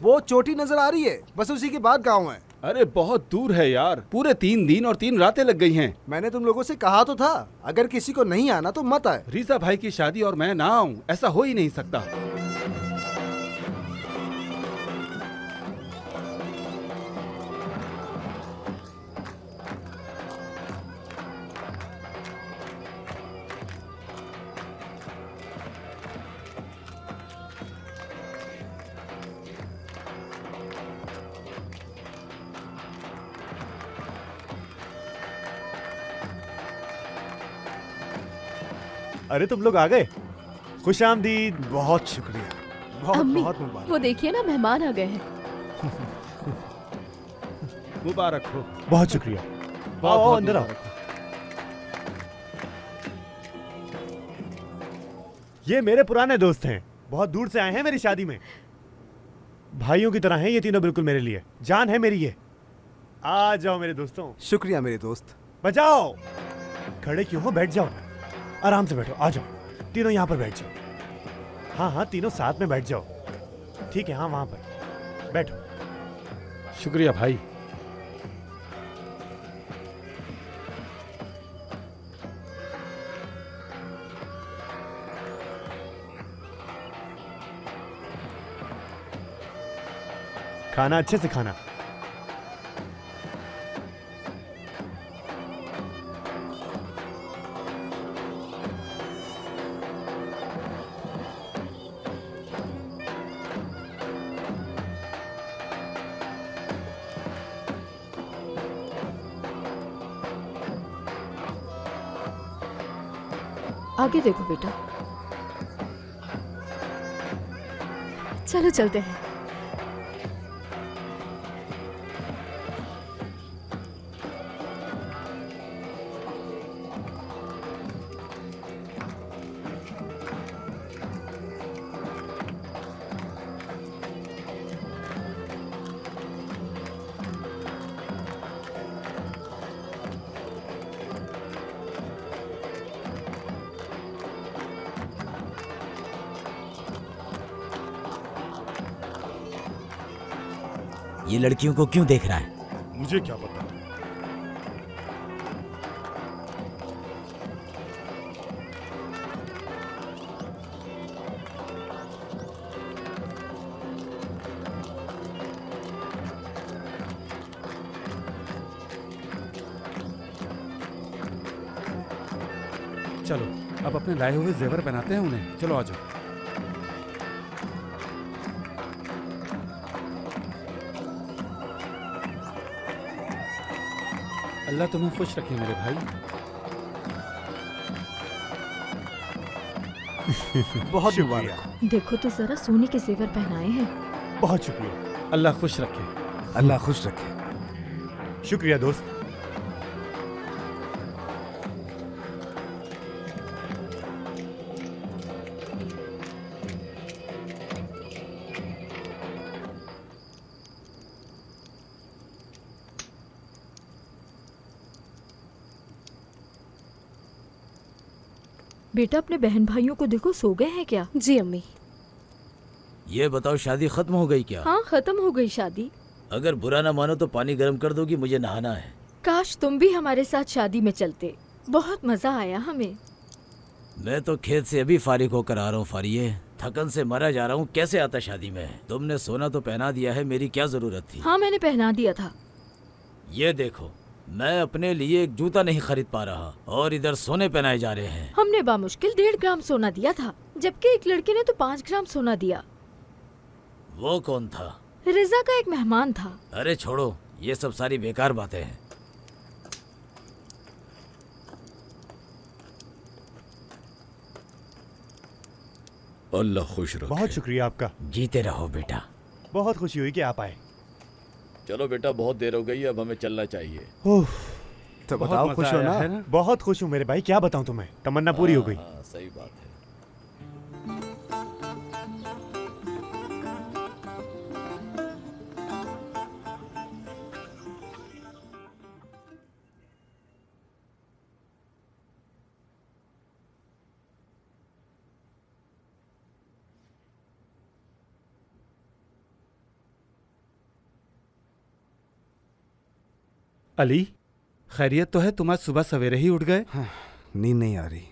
वो चोटी नजर आ रही है, बस उसी के बाद गाँव है। अरे बहुत दूर है यार, पूरे 3 दिन और 3 रातें लग गई हैं। मैंने तुम लोगों से कहा तो था, अगर किसी को नहीं आना तो मत आए। रीजा भाई की शादी और मैं ना आऊं, ऐसा हो ही नहीं सकता। अरे तुम लोग आ गए, खुश आमदीद। बहुत शुक्रिया, बहुत अम्मी, बहुत मुबारक। वो देखिए ना, मेहमान आ गए हैं। मुबारक हो। बहुत शुक्रिया। बहुत आओ बहुत अंदर आओ। मुबारक हो। ये मेरे पुराने दोस्त हैं, बहुत दूर से आए हैं मेरी शादी में। भाइयों की तरह हैं ये तीनों, बिल्कुल मेरे लिए जान है मेरी ये। आ जाओ मेरे दोस्तों। शुक्रिया मेरे दोस्त। बजाओ। खड़े क्यों हो, बैठ जाओ, आराम से बैठो। आ जाओ तीनों यहाँ पर बैठ जाओ। हाँ हाँ तीनों साथ में बैठ जाओ, ठीक है। हाँ वहां पर बैठो। शुक्रिया भाई। खाना अच्छे से खाना। आगे देखो बेटा। चलो चलते हैं। ये लड़कियों को क्यों देख रहा है? मुझे क्या पता। चलो अब अपने लाए हुए जेवर पहनाते हैं उन्हें। चलो आ जाओ। अल्लाह तुम्हें खुश रखे मेरे भाई। बहुत शुक्रिया। मुबारक। देखो तो जरा, सोने के जेवर पहनाए हैं। बहुत शुक्रिया। अल्लाह खुश रखे। अल्लाह खुश रखे। शुक्रिया दोस्त। बेटा, अपने बहन भाइयों को देखो, सो गए हैं क्या? जी अम्मी। ये बताओ, शादी खत्म हो गई क्या? हाँ, खत्म हो गई शादी। अगर बुरा ना मानो तो पानी गर्म कर दोगी, मुझे नहाना है। काश तुम भी हमारे साथ शादी में चलते, बहुत मजा आया हमें। मैं तो खेत से अभी फारिग होकर आ रहा हूँ फारिये, थकन से मरा जा रहा हूँ। कैसे आता शादी में? तुमने सोना तो पहना दिया है, मेरी क्या जरूरत थी? हाँ, मैंने पहना दिया था। ये देखो, मैं अपने लिए एक जूता नहीं खरीद पा रहा और इधर सोने पहनाए जा रहे हैं। हमने बामुश्किल 1.5 ग्राम सोना दिया था, जबकि एक लड़के ने तो 5 ग्राम सोना दिया। वो कौन था? रिजा का एक मेहमान था। अरे छोड़ो, ये सब सारी बेकार बातें हैं। अल्लाह खुश रखे। बहुत शुक्रिया आपका। जीते रहो बेटा। बहुत खुशी हुई कि आप आए। चलो बेटा, बहुत देर हो गई, अब हमें चलना चाहिए। तो बताओ, खुश हो ना? बहुत खुश हूँ मेरे भाई, क्या बताऊँ तुम्हें, तमन्ना पूरी हो गई। हाँ, सही बात है। अली, खैरियत तो है? तुम आज सुबह सवेरे ही उठ गए? हाँ, नींद नहीं आ रही।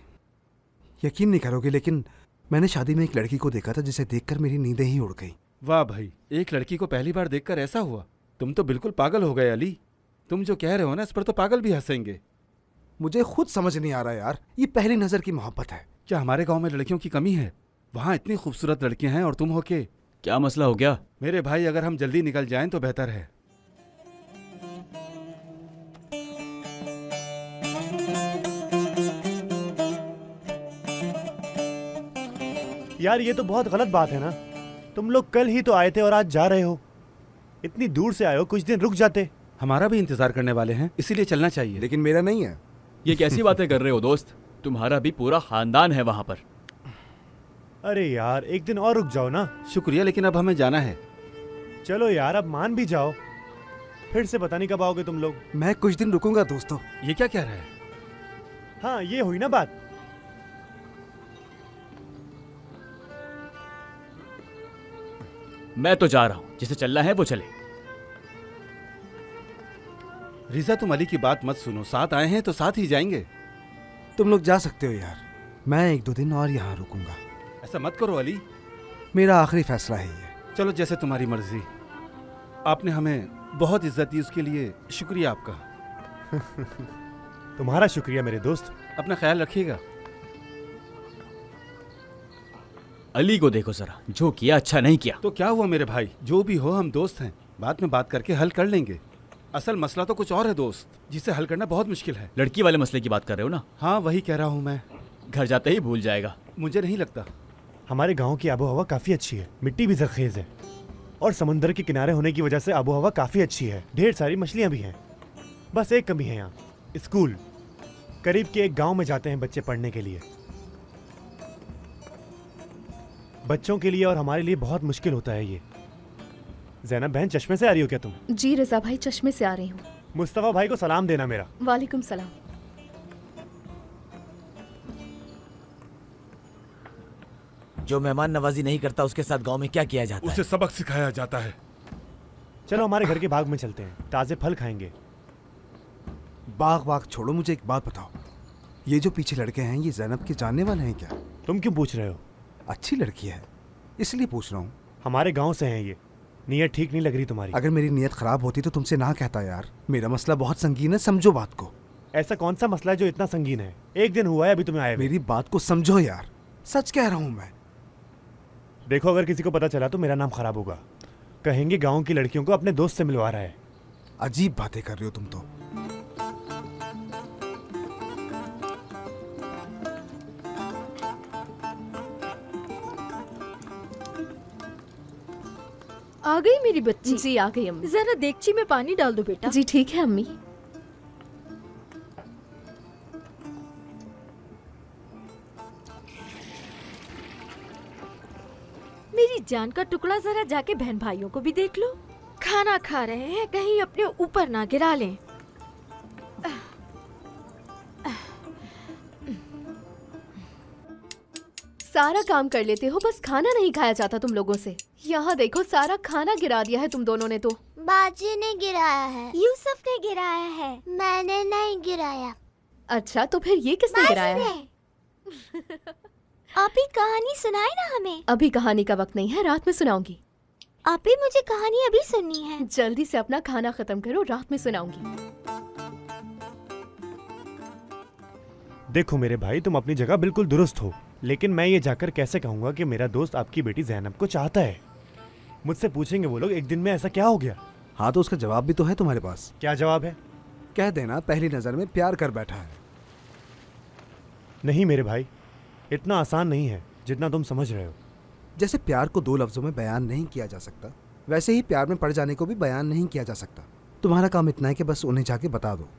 यकीन नहीं करोगे लेकिन मैंने शादी में एक लड़की को देखा था जिसे देखकर मेरी नींदें ही उड़ गई। वाह भाई, एक लड़की को पहली बार देखकर ऐसा हुआ? तुम तो बिल्कुल पागल हो गए अली। तुम जो कह रहे हो ना, इस पर तो पागल भी हंसेंगे। मुझे खुद समझ नहीं आ रहा यार, ये पहली नजर की मोहब्बत है। क्या हमारे गांव में लड़कियों की कमी है? वहाँ इतनी खूबसूरत लड़कियां हैं और तुम हो के। क्या मसला हो गया? मेरे भाई, अगर हम जल्दी निकल जाएं तो बेहतर है। यार ये तो बहुत गलत बात है ना। तुम लोग कल ही तो आए थे और आज जा रहे हो। इतनी दूर से आए हो, कुछ दिन रुक जाते। हमारा भी इंतजार करने वाले हैं, इसीलिए चलना चाहिए। लेकिन मेरा नहीं है। ये कैसी बातें कर रहे हो दोस्त? तुम्हारा भी पूरा खानदान है वहां पर। अरे यार एक दिन और रुक जाओ ना। शुक्रिया, लेकिन अब हमें जाना है। चलो यार अब मान भी जाओ, फिर से पता नहीं कब आओगे तुम लोग। मैं कुछ दिन रुकूंगा दोस्तों। ये क्या कह रहा है? हाँ ये हुई ना बात। मैं तो जा रहा हूं, जिसे चलना है वो चले। रिजा, तुम अली की बात मत सुनो। साथ आए हैं तो साथ ही जाएंगे। तुम लोग जा सकते हो यार, मैं 1-2 दिन और यहाँ रुकूंगा। ऐसा मत करो अली, मेरा आखिरी फैसला है ये। चलो जैसे तुम्हारी मर्जी। आपने हमें बहुत इज्जत दी, उसके लिए शुक्रिया आपका। तुम्हारा शुक्रिया मेरे दोस्त। अपना ख्याल रखिएगा। अली को देखो जरा, जो किया अच्छा नहीं किया। तो क्या हुआ मेरे भाई, जो भी हो हम दोस्त हैं, बाद में बात करके हल कर लेंगे। असल मसला तो कुछ और है दोस्त, जिसे हल करना बहुत मुश्किल है। लड़की वाले मसले की बात कर रहे हो ना? हाँ वही कह रहा हूँ मैं। घर जाते ही भूल जाएगा। मुझे नहीं लगता। हमारे गांव की आबो हवा काफी अच्छी है, मिट्टी भी जरखेज है और समुद्र के किनारे होने की वजह से आबो हवा काफी अच्छी है। ढेर सारी मछलियां भी हैं। बस एक कमी है यहाँ, स्कूल। करीब के एक गांव में जाते हैं बच्चे पढ़ने के लिए। बच्चों के लिए और हमारे लिए बहुत मुश्किल होता है ये। ज़ैनब बहन, चश्मे से आ रही हो क्या तुम? जी रज़ा भाई, चश्मे से आ रही हूँ। मुस्तफ़ा भाई को सलाम देना मेरा। वालेकुम सलाम। जो मेहमान नवाजी नहीं करता उसके साथ गांव में क्या किया जाता है? उसे सबक सिखाया जाता है। चलो हमारे घर के बाग में चलते हैं, ताज़े फल खाएंगे। बाग छोड़ो, मुझे एक बात बताओ, ये जो पीछे लड़के हैं ये ज़ैनब के जानने वाले हैं क्या? तुम क्यों पूछ रहे हो? अच्छी लड़की है इसलिए पूछ रहा हूँ। हमारे गांव से हैं ये। नीयत ठीक नहीं लग रही तुम्हारी। अगर मेरी नीयत खराब होती तो तुमसे ना कहता यार। मेरा मसला बहुत संगीन है, समझो बात को। ऐसा कौन सा मसला है जो इतना संगीन है? एक दिन हुआ है अभी तुम्हें आए हुए। मेरी बात को समझो यार, सच कह रहा हूँ मैं। देखो अगर किसी को पता चला तो मेरा नाम खराब होगा। कहेंगे गांव की लड़कियों को अपने दोस्त से मिलवा रहा है। अजीब बातें कर रहे हो तुम तो। आ गई मेरी बच्ची? जी आ गई अम्मी। जरा देगची में पानी डाल दो बेटा। जी ठीक है अम्मी। मेरी जान का टुकड़ा, जरा जाके बहन भाइयों को भी देख लो। खाना खा रहे हैं, कहीं अपने ऊपर ना गिरा लें। सारा काम कर लेते हो, बस खाना नहीं खाया जाता तुम लोगों से। यहाँ देखो, सारा खाना गिरा दिया है तुम दोनों ने तो। बाजी ने गिराया है। यूसुफ ने गिराया है। मैंने नहीं गिराया। अच्छा तो फिर ये किसने गिराया है? आप ही कहानी सुनाए ना हमें। अभी कहानी का वक्त नहीं है, रात में सुनाऊंगी। आप ही मुझे कहानी अभी सुननी है। जल्दी से अपना खाना खत्म करो, रात में सुनाऊंगी। देखो मेरे भाई, तुम अपनी जगह बिल्कुल दुरुस्त हो, लेकिन मैं ये जाकर कैसे कहूंगा कि मेरा दोस्त आपकी बेटी ज़ैनब को चाहता है? मुझसे पूछेंगे वो लोग एक दिन में ऐसा क्या हो गया। हाँ तो उसका जवाब भी तो है तुम्हारे पास। क्या जवाब है? कह देना पहली नजर में प्यार कर बैठा है। नहीं मेरे भाई, इतना आसान नहीं है जितना तुम समझ रहे हो। जैसे प्यार को 2 लफ्जों में बयान नहीं किया जा सकता, वैसे ही प्यार में पड़ जाने को भी बयान नहीं किया जा सकता। तुम्हारा काम इतना है कि बस उन्हें जाके बता दो।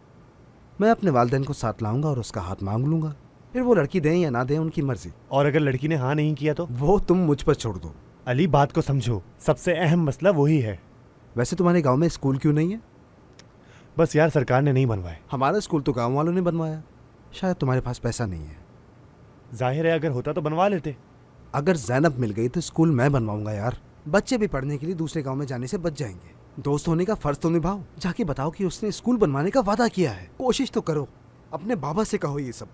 मैं अपने वालिदैन को साथ लाऊंगा और उसका हाथ मांग लूंगा, फिर वो लड़की दें या ना दें उनकी मर्जी। और अगर लड़की ने हाँ नहीं किया तो? वो तुम मुझ पर छोड़ दो। अली बात को समझो, सबसे अहम मसला वही है। वैसे तुम्हारे गांव में स्कूल क्यों नहीं है? बस यार सरकार ने नहीं बनवाए। हमारा स्कूल तो गांव वालों ने बनवाया। शायद तुम्हारे पास पैसा नहीं है। जाहिर है अगर होता तो बनवा लेते। अगर ज़ैनब मिल गई तो स्कूल मैं बनवाऊंगा यार। बच्चे भी पढ़ने के लिए दूसरे गांव में जाने से बच जाएंगे। दोस्त होने का फर्ज तो निभाओ। जाके बताओ कि उसने स्कूल बनवाने का वादा किया है। कोशिश तो करो। अपने बाबा से कहो ये सब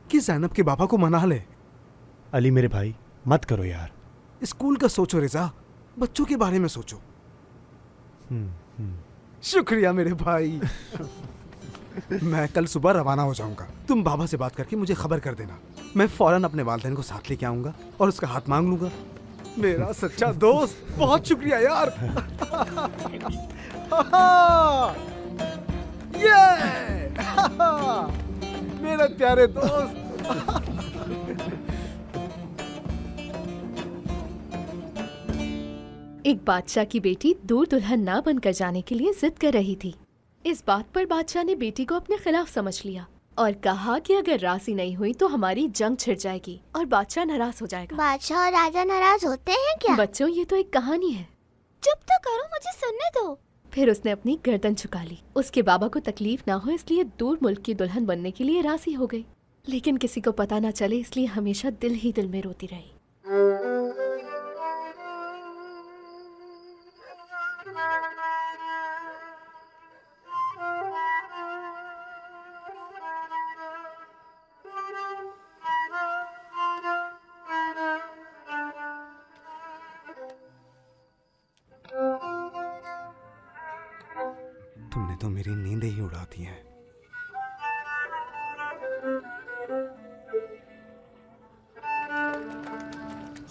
कि ज़ैनब के बाबा को मना ले। अली मेरे भाई, मत करो यार। स्कूल का सोचो रिजा, बच्चों के बारे में सोचो। शुक्रिया मेरे भाई। मैं कल सुबह रवाना हो जाऊंगा। तुम बाबा से बात करके मुझे खबर कर देना। मैं फौरन अपने वालिदैन को साथ लेके आऊंगा और उसका हाथ मांग लूंगा। मेरा सच्चा दोस्त, बहुत शुक्रिया यार। ये मेरे प्यारे दोस्त। एक बादशाह की बेटी दूर दुल्हन ना बनकर जाने के लिए जिद कर रही थी। इस बात पर बादशाह ने बेटी को अपने खिलाफ समझ लिया और कहा कि अगर राजी नहीं हुई तो हमारी जंग छिड़ जाएगी और बादशाह नाराज हो जाएगा। बादशाह और राजा नाराज होते हैं क्या? बच्चों, ये तो एक कहानी है। चुप तो करो, मुझे सुनने दो। फिर उसने अपनी गर्दन झुका ली। उसके बाबा को तकलीफ ना हो इसलिए दूर मुल्क की दुल्हन बनने के लिए राजी हो गई, लेकिन किसी को पता ना चले इसलिए हमेशा दिल ही दिल में रोती रही। तुमने तो मेरी नींदें ही उड़ा दी हैं।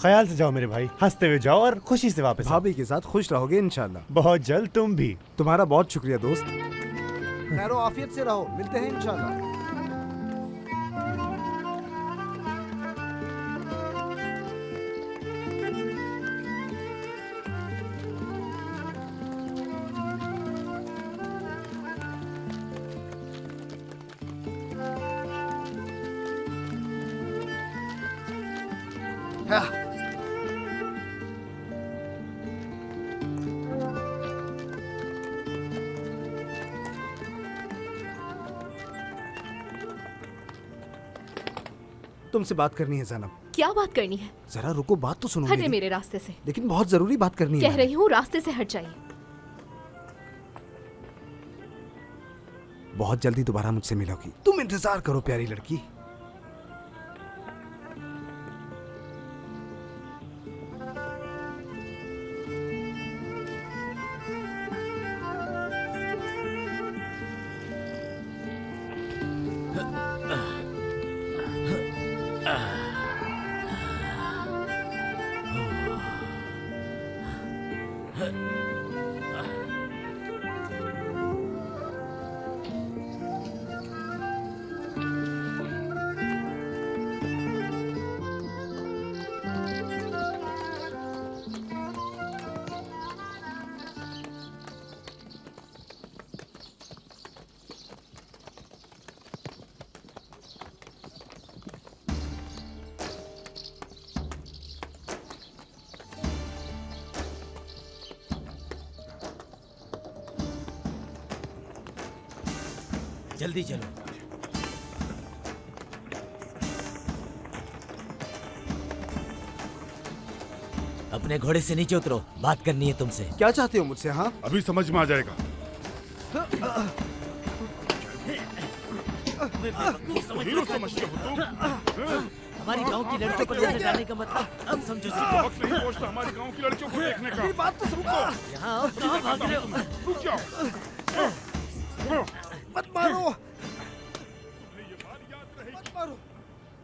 ख्याल से जाओ मेरे भाई, हंसते हुए जाओ और खुशी से वापस आओ। भाभी के साथ खुश रहोगे इंशाल्लाह। बहुत जल्द तुम भी। तुम्हारा बहुत शुक्रिया दोस्त। खैरो आफियत से रहो, मिलते हैं इंशाल्लाह। तुमसे बात करनी है ज़ैनब। क्या बात करनी है? जरा रुको, बात तो सुनो हटे मेरे रास्ते से। लेकिन बहुत जरूरी बात करनी है। कह रही हूँ रास्ते से हट जाइए। बहुत जल्दी दोबारा मुझसे मिलोगी। तुम इंतजार करो प्यारी लड़की। जल्दी चलो। अपने घोड़े से नीचे उतरो, बात करनी है तुमसे। क्या चाहते हो मुझसे? हाँ, अभी समझ में आ जाएगा। हीरो समझते हो तुम? हमारी गांव की लड़कियों को नजर डालने का मतलब अब समझो। वक्त नहीं पहुंचता हमारी गांव की लड़कियों को देखने का। बात तो सुनो। यहाँ आओ, कहाँ भाग रहे हो? रुक जाओ। मत मारो।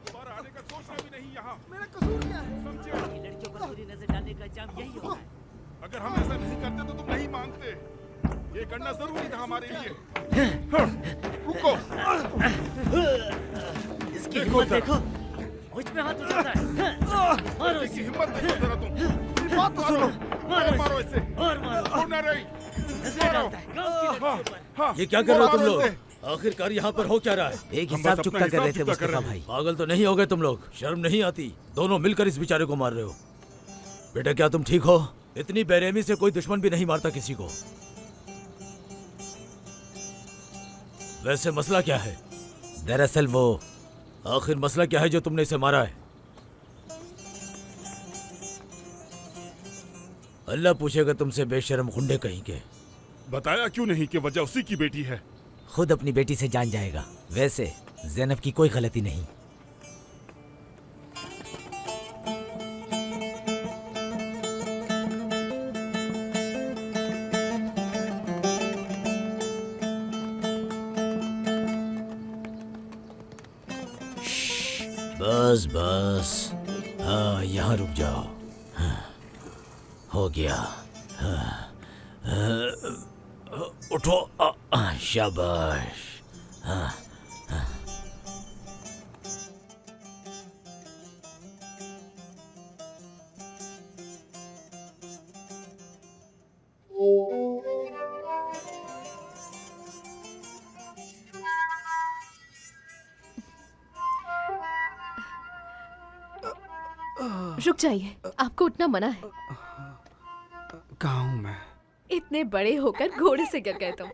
दोबारा आने का सोचना भी नहीं यहाँ। मेरा कसूर क्या है? समझे? लड़कियों पर बुरी नजर डालने का इल्जाम यही होता है। अगर हम ऐसा नहीं करते तो तुम नहीं मांगते। ये करना जरूरी था हमारे लिए। रुको। इसकी हिम्मत देखो, मुझ पे हाथ उठाता है। मारो इसकी इसे। हिम्मत देखो जरा तुम। बात तो सुनो। मारो इसे। और मारो। छोड़ ना रही। नजर डालता है गांव की लड़कियों पर। ये क्या कर रहे हो तुम लोग? आखिरकार यहाँ पर हो क्या रहा है? एक हम हिसाब बस चुकता अपना कर रहे हिसाब थे चुकता कर मुस्तफा रहे भाई। पागल तो नहीं हो गए तुम लोग? शर्म नहीं आती? दोनों मिलकर इस बेचारे को मार रहे हो। बेटा क्या तुम ठीक हो? इतनी बेरहमी से कोई दुश्मन भी नहीं मारता किसी को। वैसे मसला क्या है? दरअसल वो आखिर मसला क्या है जो तुमने इसे मारा है? अल्लाह पूछेगा तुमसे बेशर्म खुंडे कहीं के। बताया क्यों नहीं कि वजह उसी की बेटी है? खुद अपनी बेटी से जान जाएगा। वैसे ज़ैनब की कोई गलती नहीं। बस बस, हाँ यहाँ रुक जाओ। हाँ, हो गया। हाँ, उठो। शाबाश। हाँ, हाँ। रुक जाइए, आपको उठना मना है। कहाँ हूँ मैं? इतने बड़े होकर घोड़े से गिर गए तुम।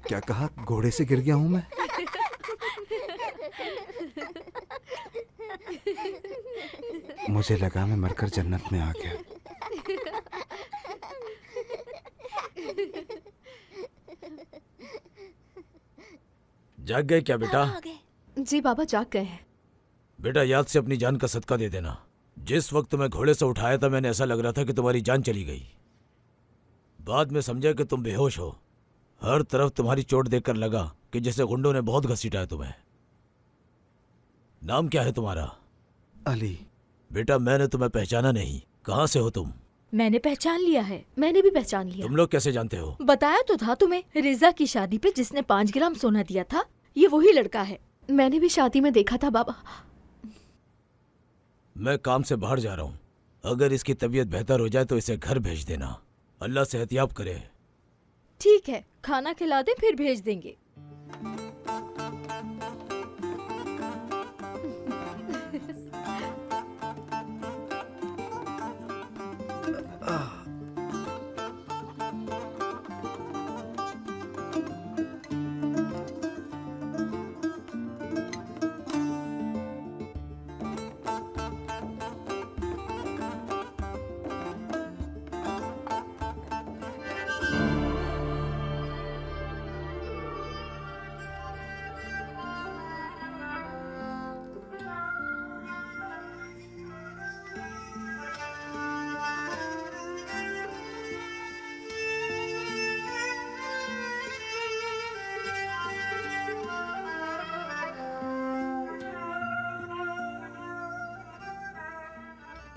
क्या कहा? घोड़े से गिर गया हूँ मैं? मुझे लगा मैं मरकर जन्नत में आ गया। जाग गए क्या बेटा? जी बाबा, जाग गए हैं। बेटा याद से अपनी जान का सदका दे देना। जिस वक्त तुम्हें घोड़े से उठाया था मैंने ऐसा लग रहा था कि तुम्हारी जान चली गई। बाद में समझा कि तुम बेहोश हो। हर तरफ तुम्हारी चोट देखकर लगा कि जैसे गुंडों ने बहुत घसीटा है तुम्हें। नाम क्या है तुम्हारा? अली। बेटा मैंने तुम्हें पहचाना नहीं। कहाँ से हो तुम? मैंने पहचान लिया है। मैंने भी पहचान लिया। तुम लोग कैसे जानते हो? बताया तो था तुम्हें, रिजा की शादी पे जिसने 5 ग्राम सोना दिया था, ये वही लड़का है। मैंने भी शादी में देखा था बाबा। मैं काम से बाहर जा रहा हूँ। अगर इसकी तबीयत बेहतर हो जाए तो इसे घर भेज देना। अल्लाह सेहतियाब करे। ठीक है, खाना खिला दे फिर भेज देंगे।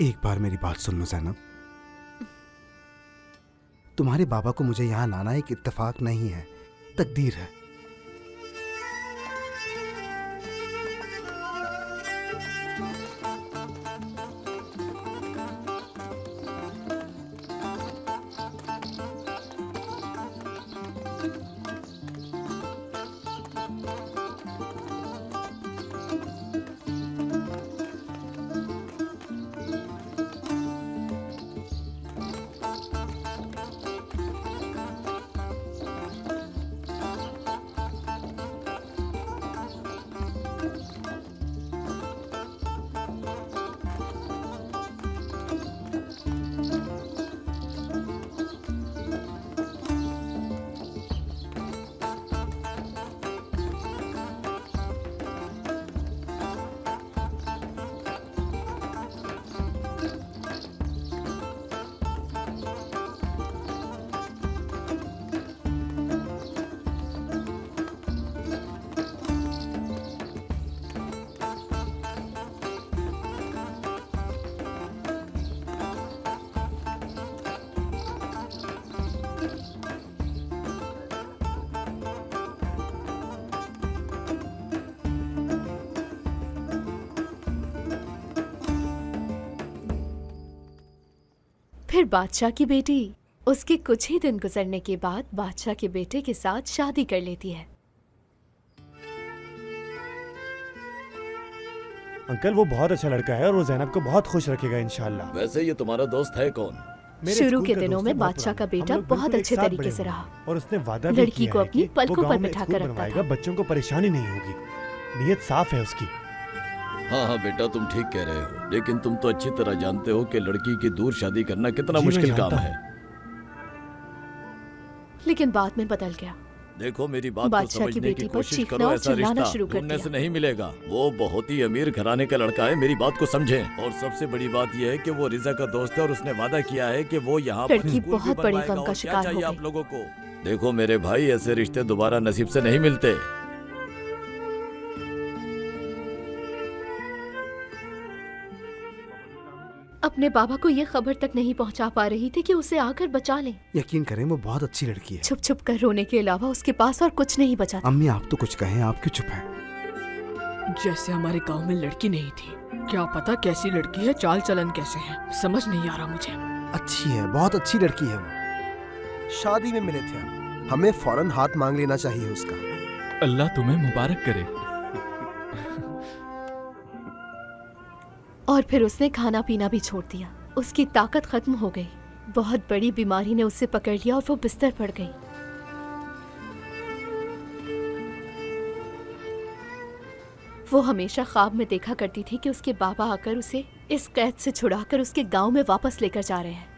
एक बार मेरी बात सुन लो ज़ैनब। तुम्हारे बाबा को मुझे यहाँ लाना एक इत्तेफाक नहीं है, तकदीर है। फिर बादशाह की बेटी उसके कुछ ही दिन गुजरने के बाद बादशाह के बेटे के साथ शादी कर लेती है। अंकल वो बहुत अच्छा लड़का है और वो ज़ैनब को बहुत खुश रखेगा इंशाल्लाह। वैसे ये तुम्हारा दोस्त है कौन? शुरू के दिनों में बादशाह का बेटा बहुत अच्छे तरीके से रहा और उसने वादा भी लड़की को अपनी पलकों पर बिठाकर रखता था। बच्चों को परेशानी नहीं होगी। नीयत साफ है उसकी। हाँ हाँ बेटा तुम ठीक कह रहे हो, लेकिन तुम तो अच्छी तरह जानते हो कि लड़की की दूर शादी करना कितना मुश्किल काम है। लेकिन बाद में बदल गया। देखो मेरी बात को बादशाह की समझने की बेटी पर कोशिश चीखना करो। और ऐसा चिल्लाना रिश्ता शुरू कर ढूंढने दिया। से नहीं मिलेगा। वो बहुत ही अमीर घराने का लड़का है, मेरी बात को समझें। और सबसे बड़ी बात यह है कि वो रिजा का दोस्त है और उसने वादा किया है कि वो यहाँ पर लड़की स्कूल भी बहुत बड़ी बनवाएगा। गम का और शिकार क्या हो चाहिए गई। आप लोगों को? देखो मेरे भाई, ऐसे रिश्ते दोबारा नसीब से नहीं मिलते। अपने बाबा को ये खबर तक नहीं पहुंचा पा रही थी कि उसे आकर बचा लें। यकीन करें वो बहुत अच्छी लड़की है। छुप छुप कर रोने के अलावा उसके पास और कुछ नहीं बचा था। अम्मी आप तो कुछ कहें, आप क्यों चुप हैं? जैसे हमारे गांव में लड़की नहीं थी, क्या पता कैसी लड़की है, चाल चलन कैसे है, समझ नहीं आ रहा मुझे। अच्छी है, बहुत अच्छी लड़की है वो। शादी में मिले थे हम, हमें फौरन हाथ मांग लेना चाहिए उसका। अल्लाह तुम्हें मुबारक करे। और फिर उसने खाना पीना भी छोड़ दिया। उसकी ताकत खत्म हो गई। बहुत बड़ी बीमारी ने उसे पकड़ लिया और वो बिस्तर पड़ गई। वो हमेशा ख्वाब में देखा करती थी कि उसके बाबा आकर उसे इस कैद से छुड़ाकर उसके गांव में वापस लेकर जा रहे हैं।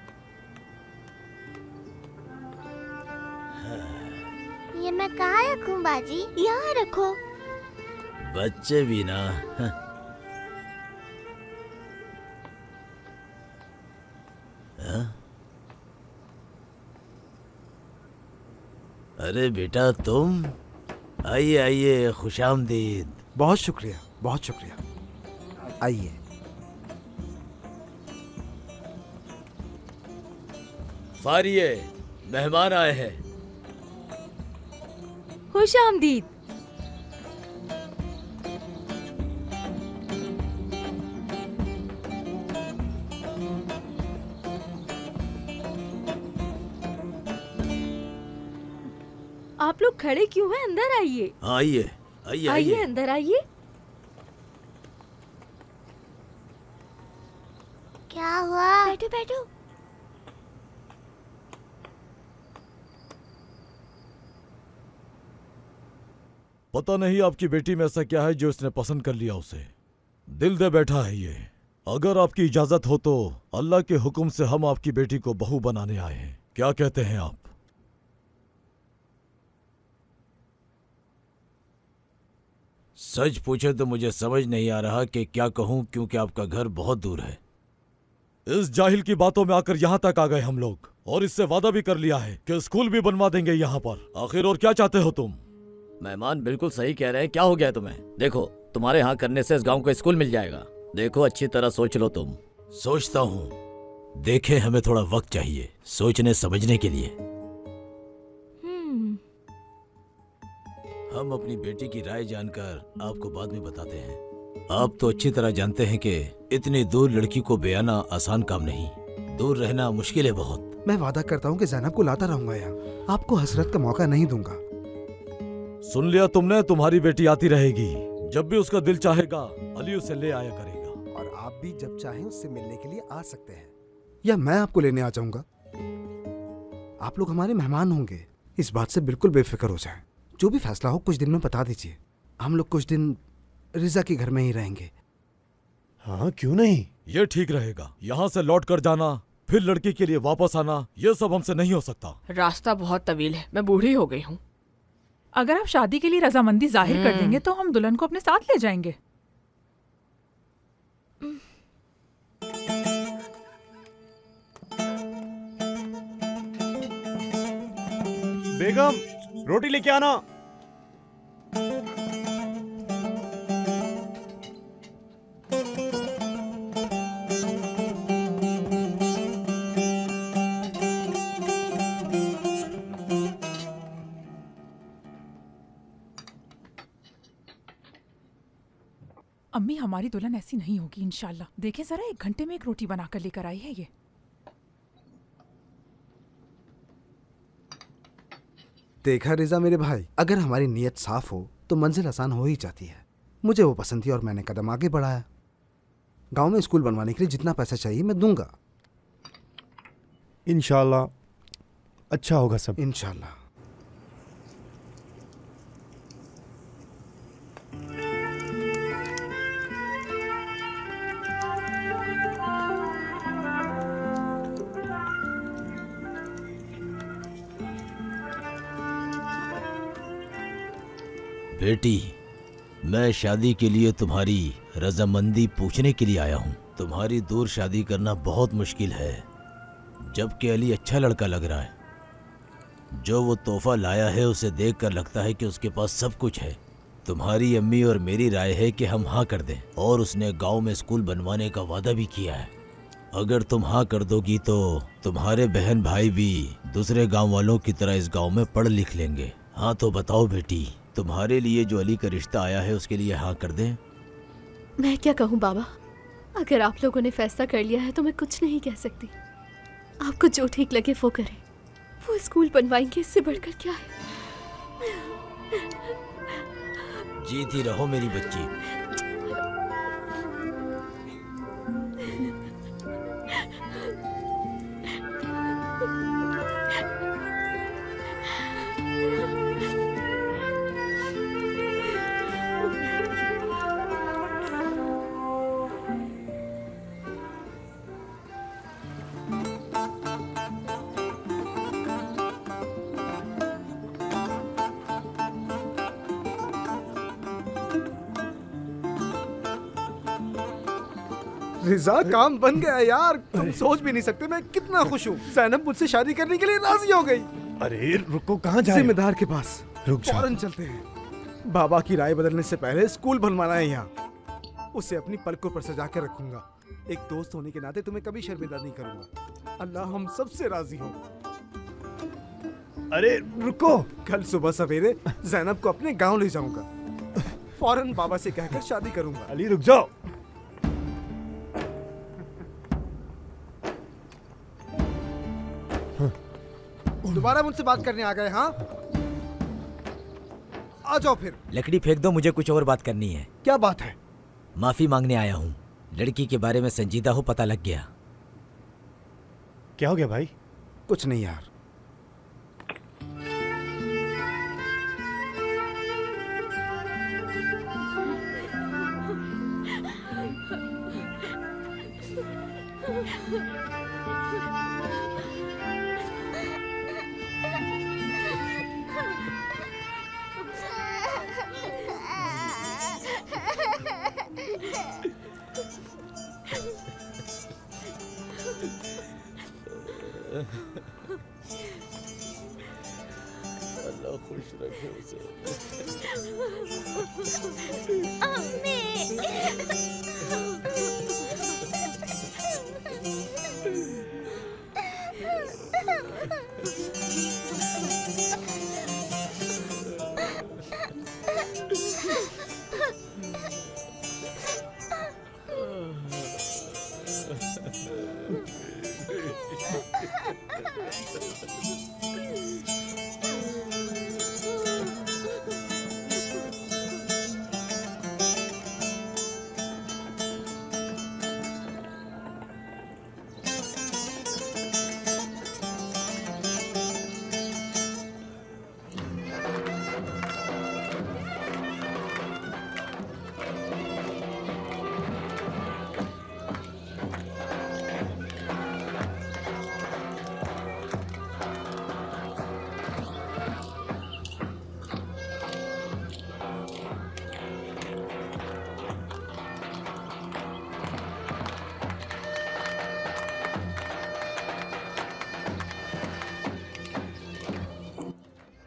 ये मैं कहाँ रखूं बाजी? यहाँ रखो। बच्चे भी ना। अरे बेटा तुम, आइए आइए, खुशामदीद। बहुत शुक्रिया, बहुत शुक्रिया। आइए। फारिये, मेहमान आए हैं। खुशामदीद। आप लोग खड़े क्यों हैं? अंदर आइए। आइए आइए आइए अंदर आइए। क्या हुआ? बैठो बैठो। पता नहीं आपकी बेटी में ऐसा क्या है जो इसने पसंद कर लिया उसे। दिल दे बैठा है ये। अगर आपकी इजाजत हो तो अल्लाह के हुक्म से हम आपकी बेटी को बहू बनाने आए हैं। क्या कहते हैं आप? सच पूछे तो मुझे समझ नहीं आ रहा कि क्या कहूं, क्योंकि आपका घर बहुत दूर है। इस जाहिल की बातों में आकर यहाँ तक आ गए हम लोग, और इससे वादा भी कर लिया है कि स्कूल भी बनवा देंगे यहाँ पर। आखिर और क्या चाहते हो तुम? मेहमान बिल्कुल सही कह रहे हैं। क्या हो गया तुम्हें? देखो, तुम्हारे यहाँ करने से इस गांव को स्कूल मिल जाएगा। देखो अच्छी तरह सोच लो तुम। सोचता हूँ। देखे, हमें थोड़ा वक्त चाहिए सोचने समझने के लिए। हम अपनी बेटी की राय जानकर आपको बाद में बताते हैं। आप तो अच्छी तरह जानते हैं कि इतनी दूर लड़की को बेआना आसान काम नहीं। दूर रहना मुश्किल है बहुत। मैं वादा करता हूँ कि ज़ैनब को लाता रहूंगा यहाँ। आपको हसरत का मौका नहीं दूंगा। सुन लिया तुमने? तुम्हारी बेटी आती रहेगी। जब भी उसका दिल चाहेगा अली उसे ले आया करेगा। और आप भी जब चाहें उससे मिलने के लिए आ सकते हैं, या मैं आपको लेने आ जाऊंगा। आप लोग हमारे मेहमान होंगे, इस बात से बिल्कुल बेफिक्र हो जाएं। जो भी फैसला हो कुछ दिन में बता दीजिए। हम लोग कुछ दिन रिजा के घर में ही रहेंगे। हाँ क्यों नहीं, ये ठीक रहेगा। यहाँ से लौट कर जाना, फिर लड़की के लिए वापस आना, ये सब हमसे नहीं हो सकता। रास्ता बहुत तवील है, मैं बूढ़ी हो गई हूँ। अगर आप शादी के लिए रजामंदी जाहिर कर देंगे तो हम दुल्हन को अपने साथ ले जाएंगे। बेगम, रोटी लेके आना। अम्मी, हमारी दुल्हन ऐसी नहीं होगी इंशाल्लाह। देखें जरा, 1 घंटे में एक रोटी बनाकर लेकर आई है ये। देखा रिजा मेरे भाई, अगर हमारी नीयत साफ हो तो मंजिल आसान हो ही जाती है। मुझे वो पसंद थी और मैंने कदम आगे बढ़ाया। गांव में स्कूल बनवाने के लिए जितना पैसा चाहिए मैं दूंगा। इंशाल्लाह अच्छा होगा सब। इंशाल्लाह। बेटी, मैं शादी के लिए तुम्हारी रजामंदी पूछने के लिए आया हूँ। तुम्हारी दूर शादी करना बहुत मुश्किल है, जबकि अली अच्छा लड़का लग रहा है। जो वो तोहफा लाया है उसे देखकर लगता है कि उसके पास सब कुछ है। तुम्हारी अम्मी और मेरी राय है कि हम हाँ कर दें, और उसने गांव में स्कूल बनवाने का वादा भी किया है। अगर तुम हाँ कर दोगी तो तुम्हारे बहन भाई भी दूसरे गांव वालों की तरह इस गांव में पढ़ लिख लेंगे। हाँ तो बताओ बेटी, तुम्हारे लिए जो अली का रिश्ता आया है उसके लिए हाँ कर दें? मैं क्या कहूँ बाबा, अगर आप लोगों ने फैसला कर लिया है तो मैं कुछ नहीं कह सकती। आपको जो ठीक लगे वो करें। वो स्कूल बनवाएंगे, इससे बढ़कर क्या है। जीती रहो मेरी बच्ची। रिजा, काम बन गया यार। तुम सोच भी नहीं सकते मैं कितना खुश हूँ। ज़ैनब मुझसे शादी करने के लिए राजी हो गई। अरे रुको, कहाँ जा रहे हो? जिम्मेदार के पास। रुक जाओ। फौरन चलते हैं। बाबा की राय बदलने से पहले स्कूल बनवाना है यहाँ। उसे अपनी पलकों पर सजा कर रखूंगा। एक दोस्त होने के नाते तुम्हें कभी शर्मिंदा नहीं करूंगा। अल्लाह हम सबसे राजी हो। अरे रुको, कल सुबह सवेरे ज़ैनब को अपने गांव ले जाऊंगा। फौरन बाबा से कहकर शादी करूंगा। अली रुक जाओ। दोबारा मुझसे बात करने आ गए? हाँ, आ जाओ फिर। लकड़ी फेंक दो, मुझे कुछ और बात करनी है। क्या बात है? माफी मांगने आया हूँ। लड़की के बारे में संजीदा हो, पता लग गया। क्या हो गया भाई? कुछ नहीं यार। अल्लाह खुश रखे उसे।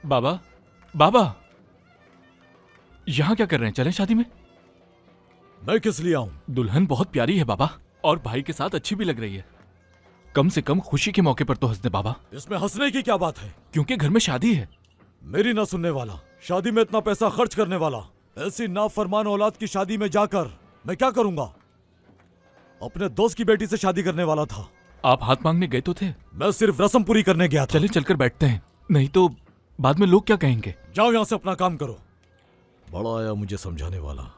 बाबा, बाबा, यहाँ क्या कर रहे हैं? चलें शादी में। मैं किस लिए आऊं? दुल्हन बहुत प्यारी है बाबा, और भाई के साथ अच्छी भी लग रही है। कम से कम खुशी के मौके पर तो हंस दे बाबा। इसमें हंसने की क्या बात है? क्योंकि घर में शादी है। मेरी ना सुनने वाला, शादी में इतना पैसा खर्च करने वाला, ऐसी नाफरमान औलाद की शादी में जाकर मैं क्या करूंगा? अपने दोस्त की बेटी से शादी करने वाला था। आप हाथ मांगने गए तो थे? मैं सिर्फ रस्म पूरी करने गया था। चले चलकर बैठते हैं, नहीं तो बाद में लोग क्या कहेंगे। जाओ यहां से, अपना काम करो। बड़ा आया मुझे समझाने वाला।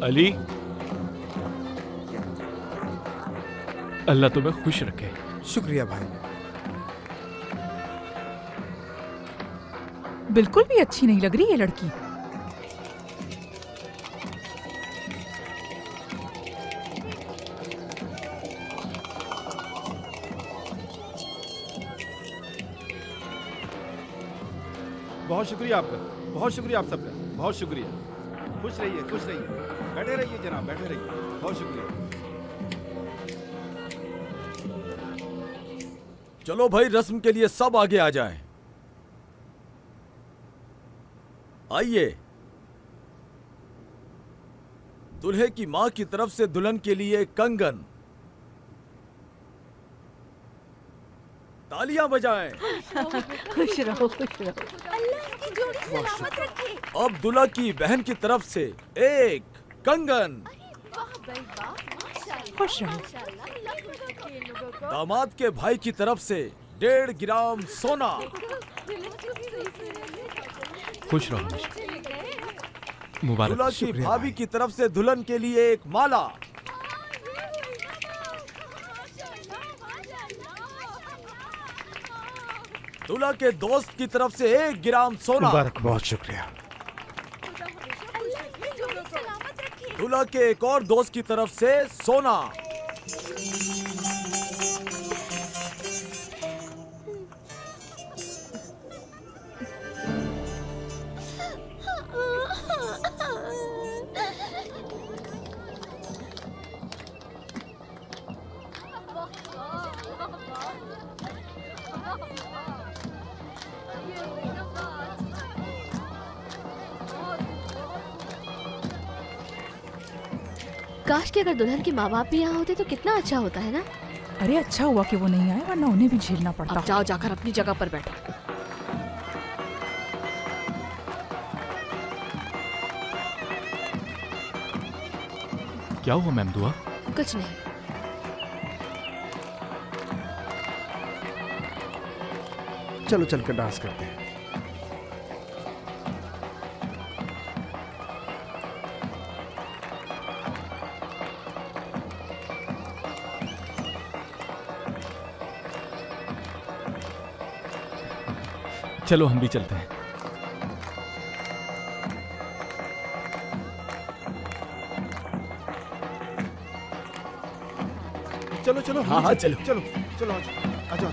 अली, अल्लाह तुम्हें खुश रखे। शुक्रिया भाई। बिल्कुल भी अच्छी नहीं लग रही ये लड़की। बहुत शुक्रिया आपका, बहुत शुक्रिया आप सबका, बहुत शुक्रिया। खुश रहिए, खुश रहिए, बैठे रहिए जनाब, बैठे रहिए, बहुत शुक्रिया। चलो भाई, रस्म के लिए सब आगे आ जाएं। आइए। दूल्हे की मां की तरफ से दुल्हन के लिए कंगन। तालियां बजाएं। खुश रहो, खुश रहो। अल्लाह की जोड़ी सलामत रखे। अब दूल्हा की बहन की तरफ से एक कंगन। खुश रहो। दामाद के भाई की तरफ से 1.5 ग्राम सोना। खुश रहो हमेशा। मुबारक। दूल्हा की भाभी की तरफ से दुल्हन के लिए एक माला। दूल्हा के दोस्त की तरफ से 1 ग्राम सोना। मुबारक, बहुत शुक्रिया। दूल्हा के एक और दोस्त की तरफ से सोना। काश कि अगर दुल्हन के माँ बाप भी यहाँ होते तो कितना अच्छा होता है ना। अरे अच्छा हुआ कि वो नहीं आए, वरना उन्हें भी झेलना पड़ता। अब जाओ, जाकर अपनी जगह पर बैठो। क्या हुआ मैम दुआ? कुछ नहीं। चलो चलकर डांस करते हैं। चलो हम भी चलते हैं। चलो चलो, हाँ हाँ चलो चलो चलो, आ जाओ।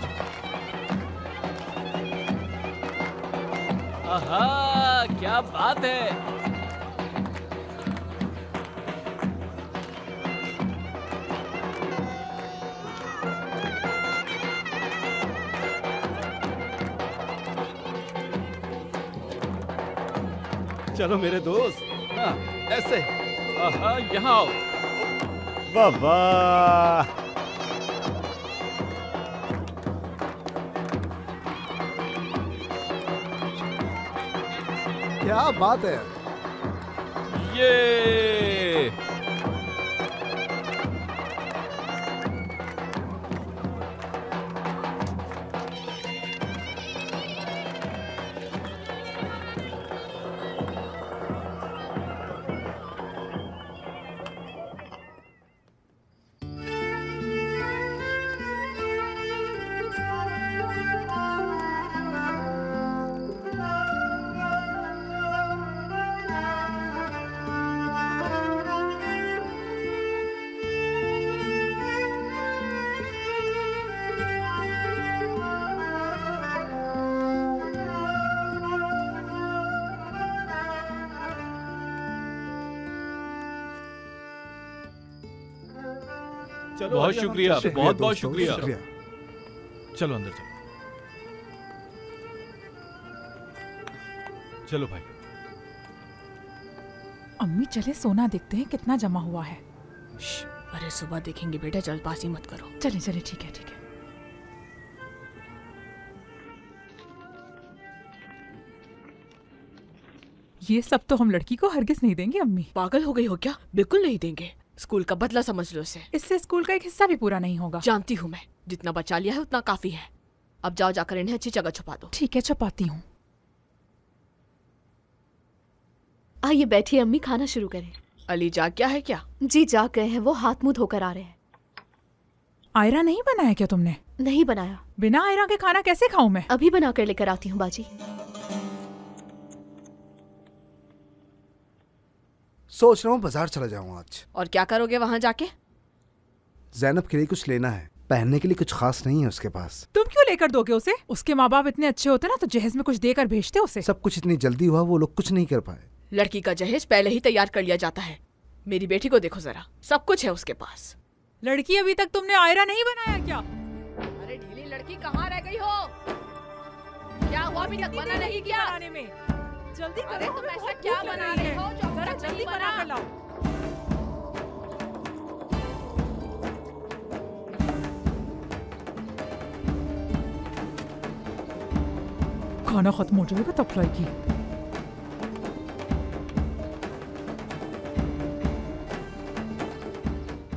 आहा, क्या बात है। चलो मेरे दोस्त, हाँ, ऐसे। आहा, यहाँ आओ। बाबा, क्या बात है। ये चलो, बहुत शुक्रिया, बहुत बहुत शुक्रिया। शुक्रिया। चलो अंदर चलो। चलो भाई। अम्मी चले सोना देखते हैं कितना जमा हुआ है। अरे सुबह देखेंगे बेटा, जल्दबाजी मत करो। चले चले, ठीक है ठीक है। ये सब तो हम लड़की को हरगिज नहीं देंगे अम्मी। पागल हो गई हो क्या? बिल्कुल नहीं देंगे। स्कूल का बदला समझ लो इसे। इससे स्कूल का एक हिस्सा भी पूरा नहीं होगा। जानती हूँ मैं, जितना बचा लिया है उतना काफी है। अब जाओ, जाकर इन्हें अच्छी जगह छुपा दो। ठीक है, छुपाती हूँ। आइए बैठिए अम्मी, खाना शुरू करें। अली जाग गया है क्या? जी जाग गए हैं, वो हाथ मुंह धोकर आ रहे हैं। आयरा नहीं बनाया क्या तुमने? नहीं बनाया। बिना आयरा के खाना कैसे खाऊं मैं? अभी बना कर लेकर आती हूँ बाजी। सोच रहा हूँ बाजार चला जाऊँ आज। और क्या करोगे वहाँ जाके? जैनब के लिए कुछ लेना है, पहनने के लिए कुछ खास नहीं है उसके पास। तुम क्यों लेकर दोगे उसे? उसके माँ बाप इतने अच्छे होते ना तो जहेज में कुछ देकर भेजते उसे। सब कुछ इतनी जल्दी हुआ, वो लोग कुछ नहीं कर पाए। लड़की का जहेज पहले ही तैयार कर लिया जाता है। मेरी बेटी को देखो जरा, सब कुछ है उसके पास। लड़की अभी तक तुमने आयरा नहीं बनाया क्या? अरे ढीली लड़की कहाँ रह गई हो? क्या हुआ अभी तक बना नहीं किया? बनाने में जल्दी करो। अरे तुम ऐसा क्या बना रहे हो जो जरा जल्दी बना कर लाओ। खाना खत्म हो जाएगा तब खिलाएगी।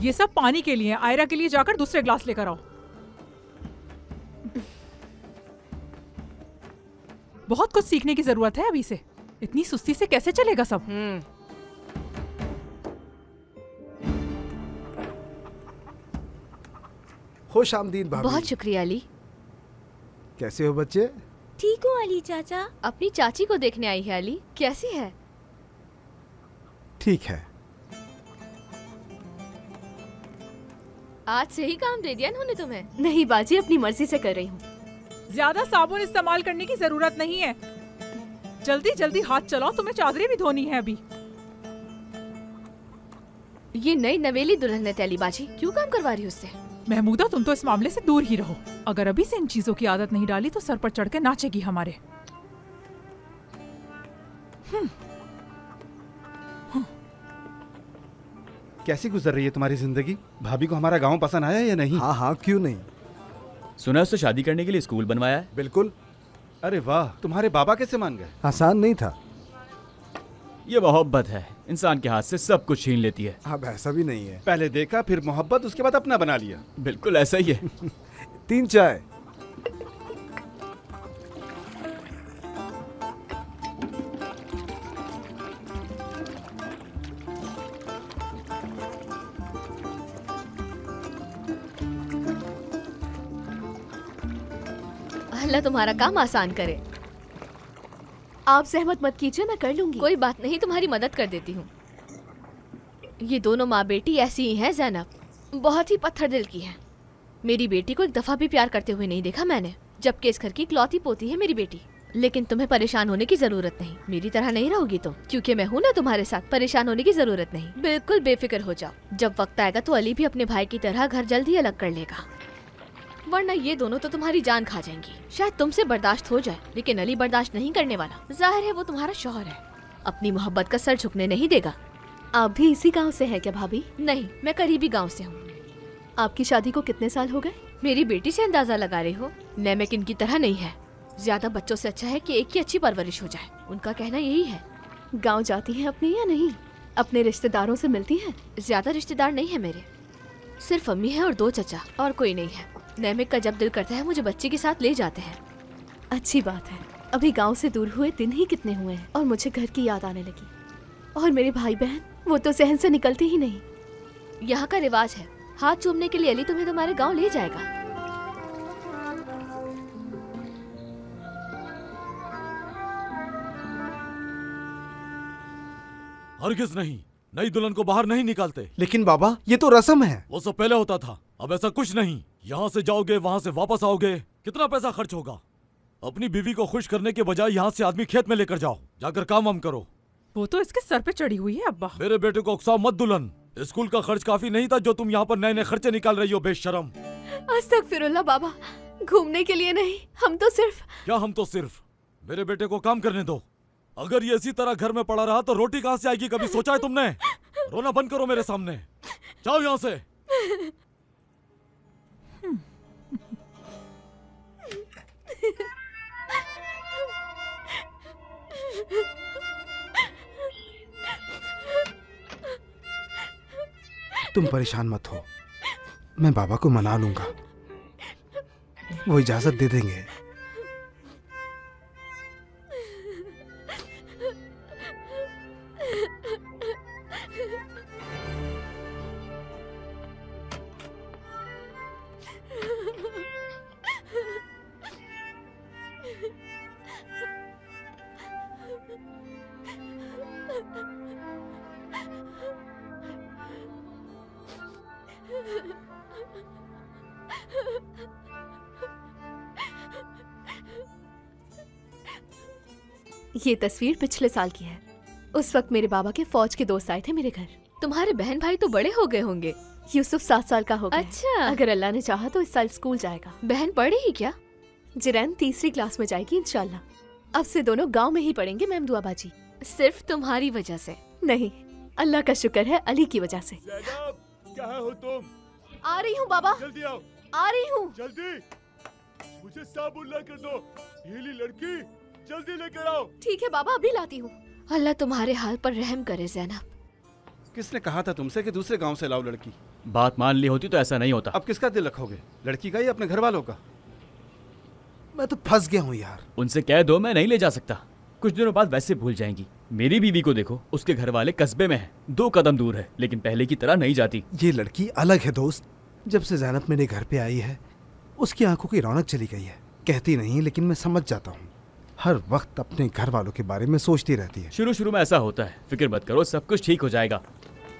ये सब पानी के लिए, आयरा के लिए जाकर दूसरे ग्लास लेकर आओ। बहुत कुछ सीखने की जरूरत है अभी से। इतनी सुस्ती से कैसे चलेगा सब? खुश आमदीद भाभी। बहुत शुक्रिया अली। कैसे हो बच्चे? ठीक हूँ अली चाचा। अपनी चाची को देखने आई है अली, कैसी है? ठीक है। आज से ही काम दे दिया इन्होंने तुम्हें? नहीं बाजी, अपनी मर्जी से कर रही हूँ। ज्यादा साबुन इस्तेमाल करने की जरूरत नहीं है। जल्दी जल्दी हाथ चलाओ, तुम्हें चादरें भी धोनी है अभी। ये नई नवेली दुल्हन है तेली बाजी, क्यों काम करवा रही हो उससे? महमूदा तुम तो इस मामले से दूर ही रहो। अगर अभी से इन चीजों की आदत नहीं डाली तो सर पर चढ़ के नाचेगी हमारे। कैसी गुजर रही है तुम्हारी जिंदगी? भाभी को हमारा गांव पसंद आया या नहीं? हाँ हाँ, क्यों नहीं। सुना उससे शादी करने के लिए स्कूल बनवाया है। बिल्कुल। अरे वाह, तुम्हारे बाबा कैसे मान गए? आसान नहीं था। ये मोहब्बत है, इंसान के हाथ से सब कुछ छीन लेती है। अब ऐसा भी नहीं है। पहले देखा, फिर मोहब्बत, उसके बाद अपना बना लिया। बिल्कुल ऐसा ही है। 3 चाय। अल्लाह तुम्हारा काम आसान करे। आप सहमत मत कीजिए, मैं कर लूंगी। कोई बात नहीं, तुम्हारी मदद कर देती हूँ। ये दोनों माँ बेटी ऐसी ही हैं जैनब, बहुत ही पत्थर दिल की हैं। मेरी बेटी को एक दफा भी प्यार करते हुए नहीं देखा मैंने, जबकि इस घर की इकलौती पोती है मेरी बेटी। लेकिन तुम्हें परेशान होने की जरूरत नहीं, मेरी तरह नहीं रहोगी तुम, क्योंकि मैं हूँ ना तुम्हारे साथ। परेशान होने की जरूरत नहीं, बिल्कुल बेफिक्र हो जाओ। जब वक्त आएगा तो अली भी अपने भाई की तरह घर जल्द ही अलग कर लेगा, वरना ये दोनों तो तुम्हारी जान खा जाएंगी। शायद तुमसे बर्दाश्त हो जाए, लेकिन अली बर्दाश्त नहीं करने वाला। जाहिर है वो तुम्हारा शौहर है, अपनी मोहब्बत का सर झुकने नहीं देगा। आप भी इसी गांव से हैं क्या भाभी? नहीं, मैं करीबी गांव से हूँ। आपकी शादी को कितने साल हो गए? मेरी बेटी से अंदाजा लगा रहे हो? नैमिक इनकी तरह नहीं है, ज्यादा बच्चों से अच्छा है कि एक की अच्छी परवरिश हो जाए। उनका कहना यही है। गाँव जाती है अपनी या नहीं? अपने रिश्तेदारों से मिलती है? ज्यादा रिश्तेदार नहीं है मेरे, सिर्फ अम्मी है और 2 चचा, और कोई नहीं है। नैमिक का जब दिल करता है मुझे बच्चे के साथ ले जाते हैं। अच्छी बात है। अभी गांव से दूर हुए दिन ही कितने हुए हैं और मुझे घर की याद आने लगी। और मेरे भाई बहन, वो तो सहन से निकलते ही नहीं। यहाँ का रिवाज है, हाथ चूमने के लिए अली तुम्हें तुम्हारे गांव ले जाएगा। हरगिज नहीं, नई दुल्हन को बाहर नहीं निकालते। लेकिन बाबा, ये तो रस्म है। वो सब पहले होता था, अब ऐसा कुछ नहीं। यहाँ से जाओगे, वहाँ से वापस आओगे, कितना पैसा खर्च होगा? अपनी बीवी को खुश करने के बजाय यहाँ से आदमी खेत में लेकर जाओ, जाकर काम वाम करो। वो तो इसके सर पे चढ़ी हुई है अब्बा। मेरे बेटे को उकसाओ मत दुल्हन। स्कूल का खर्च काफी नहीं था जो तुम यहाँ पर नए नए खर्चे निकाल रही हो, बेशरम। अस्तगफिरुल्लाह बाबा, घूमने के लिए नहीं, हम तो सिर्फ। क्या हम तो सिर्फ? मेरे बेटे को काम करने दो। अगर ये इसी तरह घर में पड़ा रहा तो रोटी कहाँ से आएगी, कभी सोचा है तुमने? रोना बंद करो मेरे सामने, जाओ यहाँ से। तुम परेशान मत हो, मैं बाबा को मना लूंगा, वो इजाजत दे देंगे। ये तस्वीर पिछले साल की है। उस वक्त मेरे बाबा के फौज के दोस्त आए थे मेरे घर। तुम्हारे बहन भाई तो बड़े हो गए होंगे। यूसुफ 7 साल का हो गया। अच्छा। अगर अल्लाह ने चाहा तो इस साल स्कूल जाएगा। बहन पढ़ेगी क्या? जिरैन 3री क्लास में जाएगी इंशाल्लाह। अब से दोनों गांव में ही पढ़ेंगे मैम दुआबाजी। सिर्फ तुम्हारी वजह से? नहीं, अल्लाह का शुक्र है अली की वजह से। कहाँ हो तुम? आ रही हूँ बाबा। जल्दी आओ। आ रही हूँ। जल्दी। मुझे साबुन ला कर दो। हीली लड़की जल्दी लेकर आओ। ठीक है बाबा, अभी लाती हूँ। अल्लाह तुम्हारे हाल पर रहम करे ज़ैनब। किसने कहा था तुमसे कि दूसरे गांव से लाओ लड़की? बात मान ली होती तो ऐसा नहीं होता। अब किसका दिल रखोगे, लड़की का या अपने घर वालों का? मैं तो फंस गया हूँ यार। उनसे कह दो मैं नहीं ले जा सकता। कुछ दिनों बाद वैसे भूल जाएंगी। मेरी बीवी को देखो, उसके घर वाले कस्बे में हैं, 2 कदम दूर है, लेकिन पहले की तरह नहीं जाती। ये लड़की अलग है दोस्त। जब से ज़ैनब मेरे घर पे आई है उसकी आंखों की रौनक चली गई है। कहती नहीं लेकिन मैं समझ जाता हूँ। हर वक्त अपने घर वालों के बारे में सोचती रहती है। शुरू में ऐसा होता है, फिक्र मत करो, सब कुछ ठीक हो जाएगा।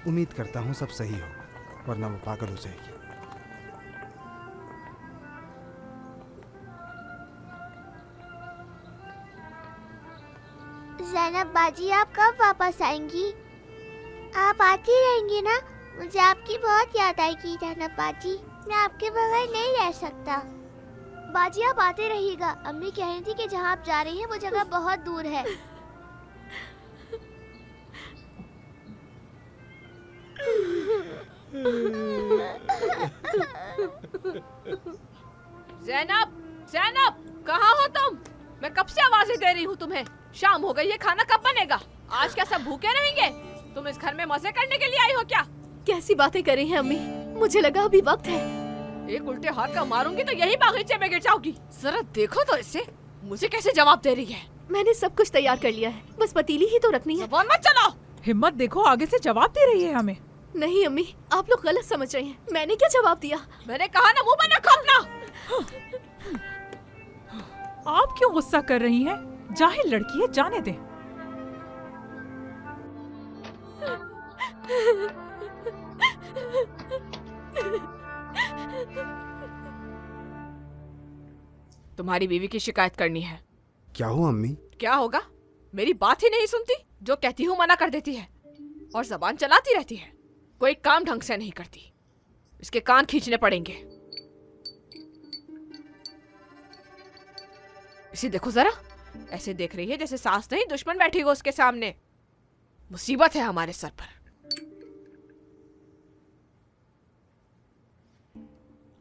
उम्मीद करता हूँ सब सही हो, वरना वो पागल हो जाएगी। ज़ैनब बाजी, आप कब वापस आएंगी? आप आती रहेंगी ना? मुझे आपकी बहुत याद आएगी ज़ैनब बाजी। मैं आपके बगैर नहीं रह सकता। बाजी आप आते रहिएगा। अम्मी कह रही थी कि जहाँ आप जा रही हैं वो जगह बहुत दूर है। ज़ैनब, ज़ैनब, कहाँ हो तुम? मैं कब से आवाजें दे रही हूँ तुम्हें। शाम हो गई है, खाना कब बनेगा? आज क्या सब भूखे रहेंगे? तुम इस घर में मजे करने के लिए आई हो क्या? कैसी बातें कर रही हैं अम्मी? मुझे लगा अभी वक्त है। एक उल्टे हाथ का मारूंगी तो यही बागीचे में गिर जाओगी। जरा देखो तो इसे, मुझे कैसे जवाब दे रही है। मैंने सब कुछ तैयार कर लिया है, बस पतीली ही तो रखनी है। ज़बान मत चलाओ। हिम्मत देखो, आगे से जवाब दे रही है हमें। नहीं अम्मी, आप लोग गलत समझ रही हैं। मैंने क्या जवाब दिया? मैंने कहा ना मुंह बंद रखो अपना। आप क्यों गुस्सा कर रही हैं? जाहिल लड़की है, जाने दें। तुम्हारी बीवी की शिकायत करनी है। क्या हुआ अम्मी? क्या होगा? मेरी बात ही नहीं सुनती। जो कहती हूँ मना कर देती है और जबान चलाती रहती है। कोई काम ढंग से नहीं करती। इसके कान खींचने पड़ेंगे। इसे देखो जरा, ऐसे देख रही है जैसे सास नहीं दुश्मन बैठी हो उसके सामने। मुसीबत है हमारे सर पर।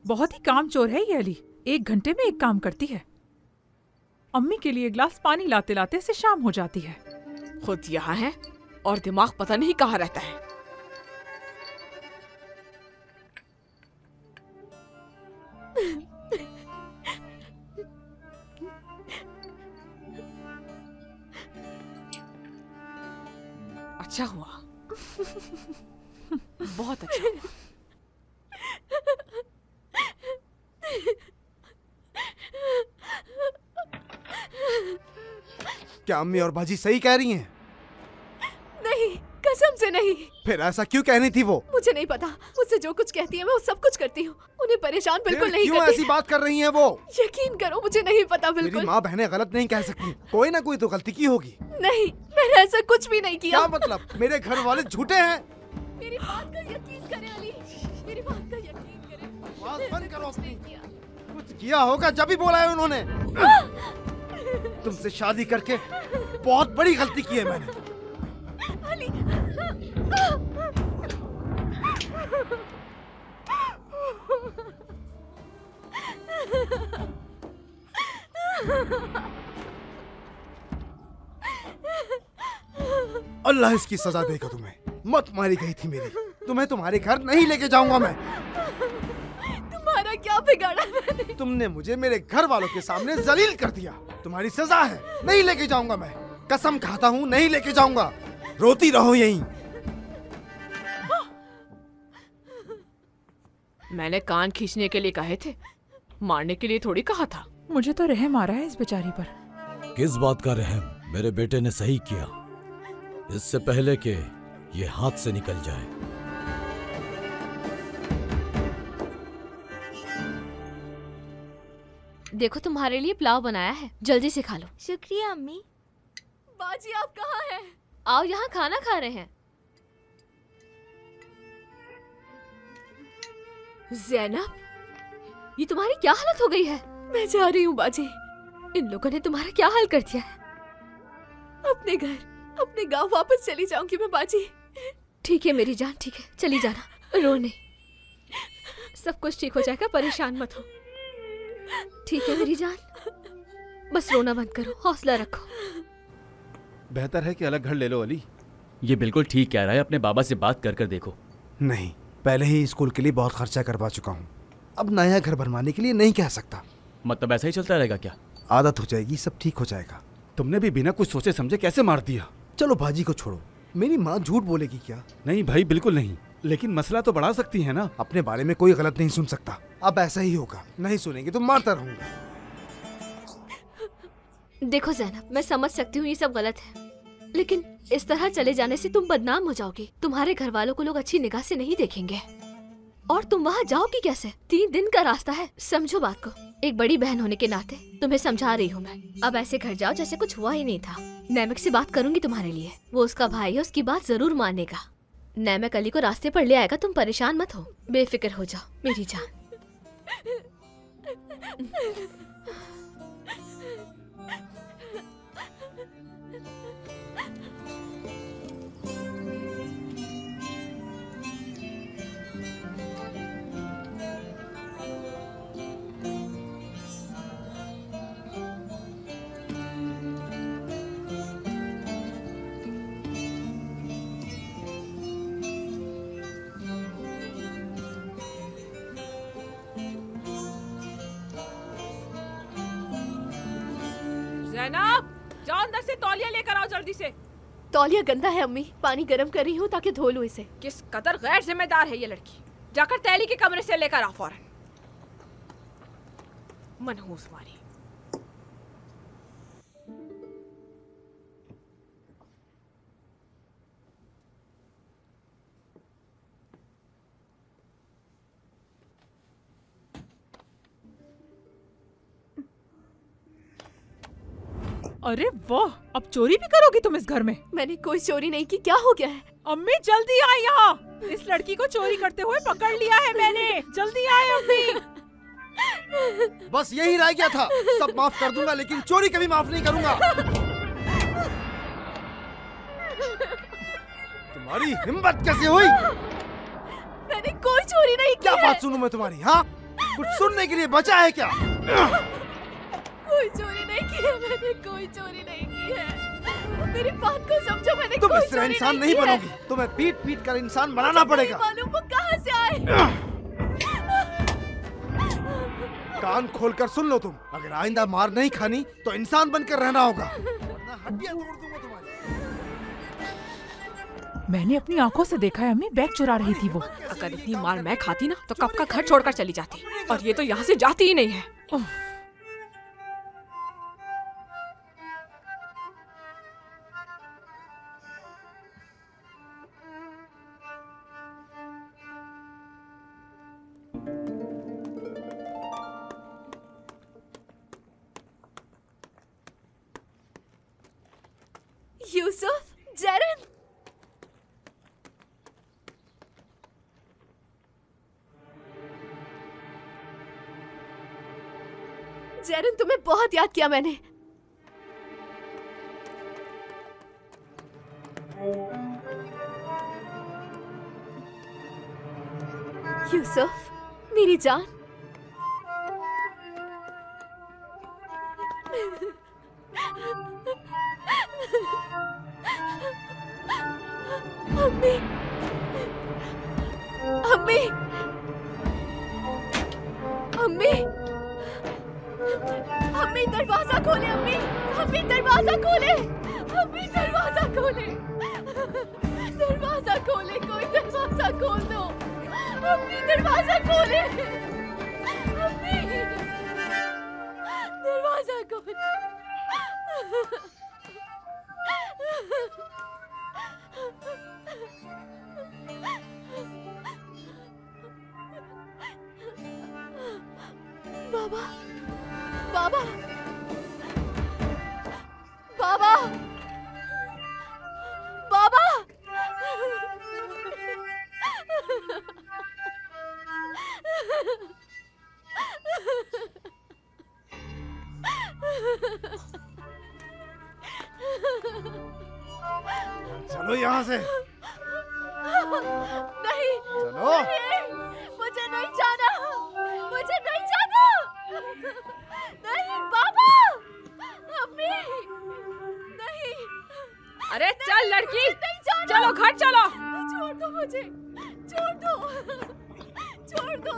बहुत ही कामचोर है ये अली। 1 घंटे में एक काम करती है। अम्मी के लिए गिलास पानी लाते लाते से शाम हो जाती है। खुद यहाँ है और दिमाग पता नहीं कहाँ रहता है। अच्छा हुआ, बहुत अच्छा हुआ। क्या अम्मी और बाजी सही कह रही हैं? नहीं, कसम से नहीं। फिर ऐसा क्यों कहनी थी वो? मुझे नहीं पता। मुझसे जो कुछ कहती है मैं वो सब कुछ करती हूँ। उन्हें परेशान बिल्कुल नहीं क्यों करती। ऐसी बात कर रही हैं वो? यकीन करो मुझे नहीं पता बिल्कुल। मेरी माँ बहनें गलत नहीं कह सकती। कोई ना कोई तो गलती की होगी। नहीं, मैंने ऐसा कुछ भी नहीं किया। क्या मतलब? मेरे घर वाले झूठे हैं? मेरी बात का यकीन करें अली, मेरी बात का यकीन करें। आवाज बंद करो अपनी। कुछ किया होगा जब ही बोला है उन्होंने। तुमसे शादी करके बहुत बड़ी गलती की है मैंने। अली। अल्लाह इसकी सजा देगा तुम्हें। मत मारी गई थी मेरी। तुम्हें तुम्हारे घर नहीं लेके जाऊंगा मैं। तुम्हारा क्या बिगाड़ा मैंने? तुमने मुझे मेरे घर वालों के सामने जलील कर दिया। तुम्हारी सजा है। नहीं लेके जाऊंगा मैं। कसम खाता हूँ नहीं लेके जाऊंगा। रोती रहो यहीं। मैंने कान खींचने के लिए कहे थे, मारने के लिए थोड़ी कहा था। मुझे तो रहम आ रहा है इस बेचारी पर। किस बात का रहम? मेरे बेटे ने सही किया, इससे पहले कि ये हाथ से निकल जाए। देखो तुम्हारे लिए पुलाव बनाया है, जल्दी से खा लो। शुक्रिया अम्मी। बाजी आप कहाँ हैं? आओ यहाँ खाना खा रहे हैं। ज़ैनब, ये तुम्हारी क्या हालत हो गई है? मैं जा रही हूँ बाजी। इन लोगों ने तुम्हारा क्या हाल कर दिया है? अपने घर, अपने गांव वापस चली जाऊंगी मैं बाजी। ठीक है मेरी जान, ठीक है, चली जाना, रो नहीं, सब कुछ ठीक हो जाएगा, परेशान मत हो। ठीक है मेरी जान, बस रोना बंद करो, हौसला रखो। बेहतर है कि अलग घर ले लो अली। ये बिल्कुल ठीक कह रहा है, अपने बाबा से बात कर कर देखो। नहीं, पहले ही स्कूल के लिए बहुत खर्चा करवा चुका हूँ, अब नया घर बनवाने के लिए नहीं कह सकता। मतलब ऐसा ही चलता रहेगा क्या? आदत हो जाएगी, सब ठीक हो जाएगा। तुमने भी बिना कुछ सोचे समझे कैसे मार दिया? चलो बाजी को छोड़ो, मेरी माँ झूठ बोलेगी क्या? नहीं भाई, बिल्कुल नहीं, लेकिन मसला तो बढ़ा सकती है ना। अपने बारे में कोई गलत नहीं सुन सकता, अब ऐसा ही होगा। नहीं सुनेंगे तो मारता रहूंगा। देखो ज़ैनब, मैं समझ सकती हूँ ये सब गलत है, लेकिन इस तरह चले जाने से तुम बदनाम हो जाओगी। तुम्हारे घर वालों को लोग अच्छी निगाह से नहीं देखेंगे, और तुम वहाँ जाओगी कैसे? 3 दिन का रास्ता है, समझो बात को। एक बड़ी बहन होने के नाते तुम्हें समझा रही हूँ मैं। अब ऐसे घर जाओ जैसे कुछ हुआ ही नहीं था। नैमिक से बात करूंगी तुम्हारे लिए, वो उसका भाई है, उसकी बात जरूर मानेगा। नैमिक अली को रास्ते पर ले आएगा, तुम परेशान मत हो, बेफिक्र हो जाओ मेरी जान। ज़ैनब, जाओ अंदर से तौलिया लेकर आओ जल्दी से। तौलिया गंदा है अम्मी, पानी गर्म कर रही हूँ ताकि धो लूँ इसे। किस कदर गैर जिम्मेदार है ये लड़की। जाकर तैली के कमरे से लेकर आओ फौरन। मनहूस मारी। अरे वाह, अब चोरी भी करोगी तुम इस घर में? मैंने कोई चोरी नहीं की, क्या हो गया है? अम्मी जल्दी आए यहाँ, इस लड़की को चोरी करते हुए पकड़ लिया है मैंने। जल्दी आए अम्मी। बस यही रह गया था, सब माफ कर दूंगा लेकिन चोरी कभी माफ नहीं करूंगा। तुम्हारी हिम्मत कैसे हुई? मैंने कोई चोरी नहीं की। क्या बात सुनूं मैं तुम्हारी? हाँ, कुछ सुनने के लिए बचा है क्या? कोई चोरी नहीं की है, मैंने कोई चोरी नहीं की है। मेरी बात को समझो, मैंने तुम कोई इस तरह इंसान नहीं बनोगी, तुम्हें पीट पीट कर इंसान बनाना पड़ेगा। मालूम वो कहाँ से आए। कान खोलकर सुन लो तुम, अगर आइंदा मार नहीं खानी तो इंसान बनकर रहना होगा, वरना हड्डियां तोड़ दूंगा तुम्हारी। मैंने अपनी आंखों से देखा है अम्मी, बैग चुरा रही थी वो। अगर इतनी मार मैं खाती ना तो कब का घर छोड़कर चली जाती, और ये तो यहाँ से जाती ही नहीं है। यूसुफ, जरन, जरन तुम्हें बहुत याद किया मैंने। यूसुफ, मेरी जान। अम्मी, अम्मी, अम्मी, अम्मी दरवाजा खोले, अम्मी, अम्मी दरवाजा खोले, अम्मी दरवाजा खोले, दरवाजा खोले, कोई दरवाजा खोल दो, अम्मी दरवाजा खोले, अम्मी दरवाजा खोले। बाबा, बाबा, बाबा, यहाँ से। नहीं चलो। नहीं, मुझे नहीं जाना, मुझे नहीं जाना। नहीं बाबा, अम्मी, नहीं। अरे चल लड़की, चलो घर चलो। छोड़ दो मुझे, छोड़ दो, छोड़ दो।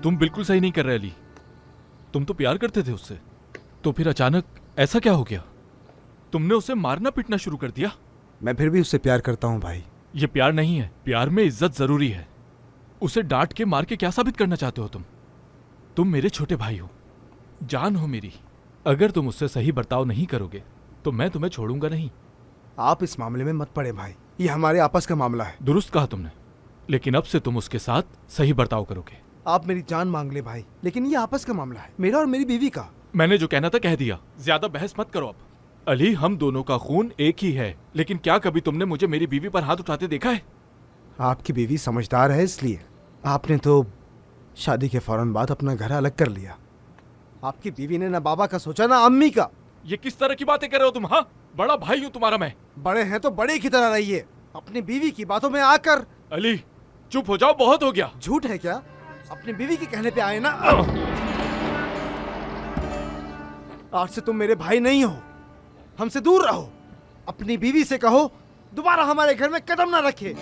तुम बिल्कुल सही नहीं कर रहे अली। तुम तो प्यार करते थे उससे, तो फिर अचानक ऐसा क्या हो गया? तुमने उसे मारना पीटना शुरू कर दिया। मैं फिर भी उससे प्यार करता हूँ भाई। ये प्यार नहीं है, प्यार में इज्जत जरूरी है। उसे डांट के मार के क्या साबित करना चाहते हो तुम? तुम मेरे छोटे भाई हो, जान हो मेरी। अगर तुम उससे सही बर्ताव नहीं करोगे तो मैं तुम्हें छोड़ूंगा नहीं। आप इस मामले में मत पड़े भाई, ये हमारे आपस का मामला है। दुरुस्त कहा तुमने, लेकिन अब से तुम उसके साथ सही बर्ताव करोगे। आप मेरी जान मांग ले भाई, लेकिन ये आपस का मामला है, मेरा और मेरी बीवी का। मैंने जो कहना था कह दिया, ज्यादा बहस मत करो अब। अली, हम दोनों का खून एक ही है, लेकिन क्या कभी तुमने मुझे मेरी बीवी पर हाथ उठाते देखा है? आपकी बीवी समझदार है, इसलिए आपने तो शादी के फौरन बाद अपना घर अलग कर लिया। आपकी बीवी ने ना बाबा का सोचा ना अम्मी का। ये किस तरह की बातें कर रहे हो तुम? हाँ, बड़ा भाई हूँ तुम्हारा मैं। बड़े हैं तो बड़े की तरह रहिए, अपनी बीवी की बातों में आकर। अली चुप हो जाओ, बहुत हो गया। झूठ है क्या? अपनी बीवी के कहने पे आए ना। आज से तुम मेरे भाई नहीं हो, हमसे दूर रहो। अपनी बीवी से कहो दोबारा हमारे घर में कदम ना रखे।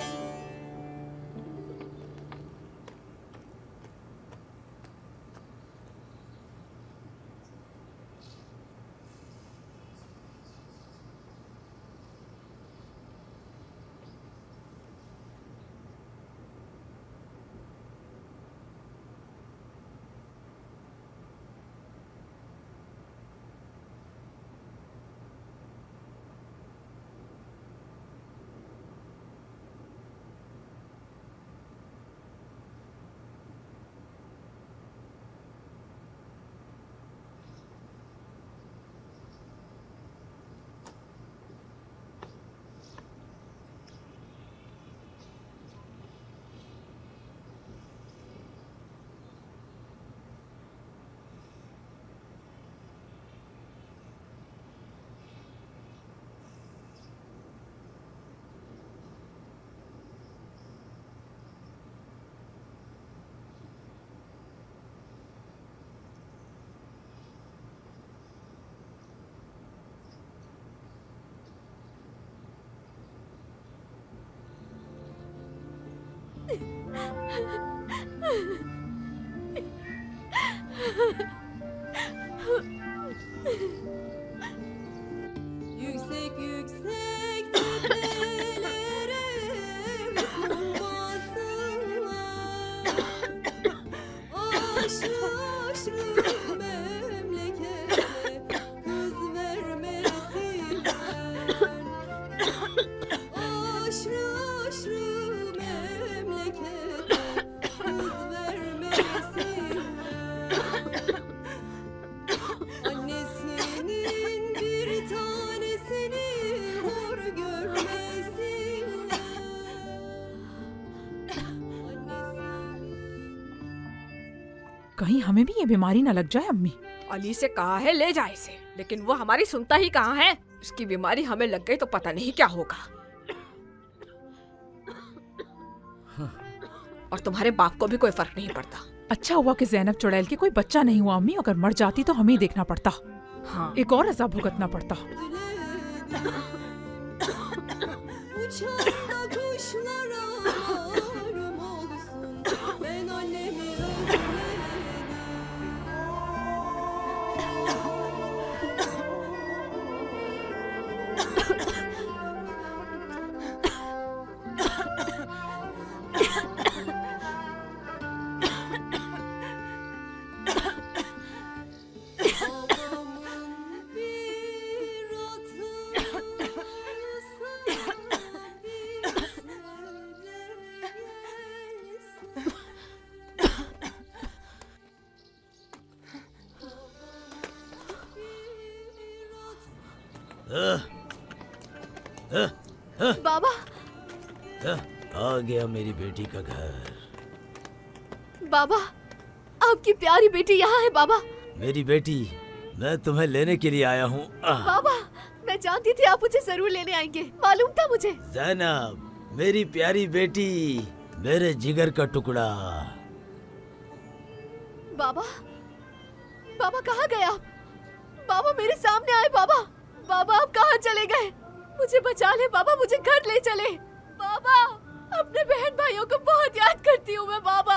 Yüksek yüksek tepelere kurmasınlar. Aşrı aşrı memlekete kız vermesinler. Aşrı aşrı memlekete kız vermesinler. Annesinin bir tanesini hor görmesinler. कहीं हमें भी ये बीमारी न लग जाए अम्मी। अली से कहा है ले जाए इसे, लेकिन वो हमारी सुनता ही कहाँ है। इसकी बीमारी हमें लग गई तो पता नहीं क्या होगा। और तुम्हारे बाप को भी कोई फर्क नहीं पड़ता। अच्छा हुआ कि जैनब चुड़ैल के कोई बच्चा नहीं हुआ अम्मी, अगर मर जाती तो हमें ही देखना पड़ता। हाँ। एक और अज़ाब भुगतना पड़ता। Uçanda kuşlara varım olsun. Ben annemi बाबा आ गया मेरी बेटी का घर। बाबा आपकी प्यारी बेटी यहाँ है बाबा। मेरी बेटी, मैं तुम्हें लेने के लिए आया हूँ। बाबा मैं जानती थी आप मुझे जरूर लेने आएंगे, मालूम था मुझे। ज़ैनब मेरी प्यारी बेटी, मेरे जिगर का टुकड़ा। बाबा बाबा कहाँ गए आप? बाबा मेरे सामने आए बाबा। बाबा आप कहाँ चले गए? मुझे बचा ले बाबा, मुझे घर ले चले बाबा। अपने बहन भाइयों को बहुत याद करती हूँ मैं बाबा।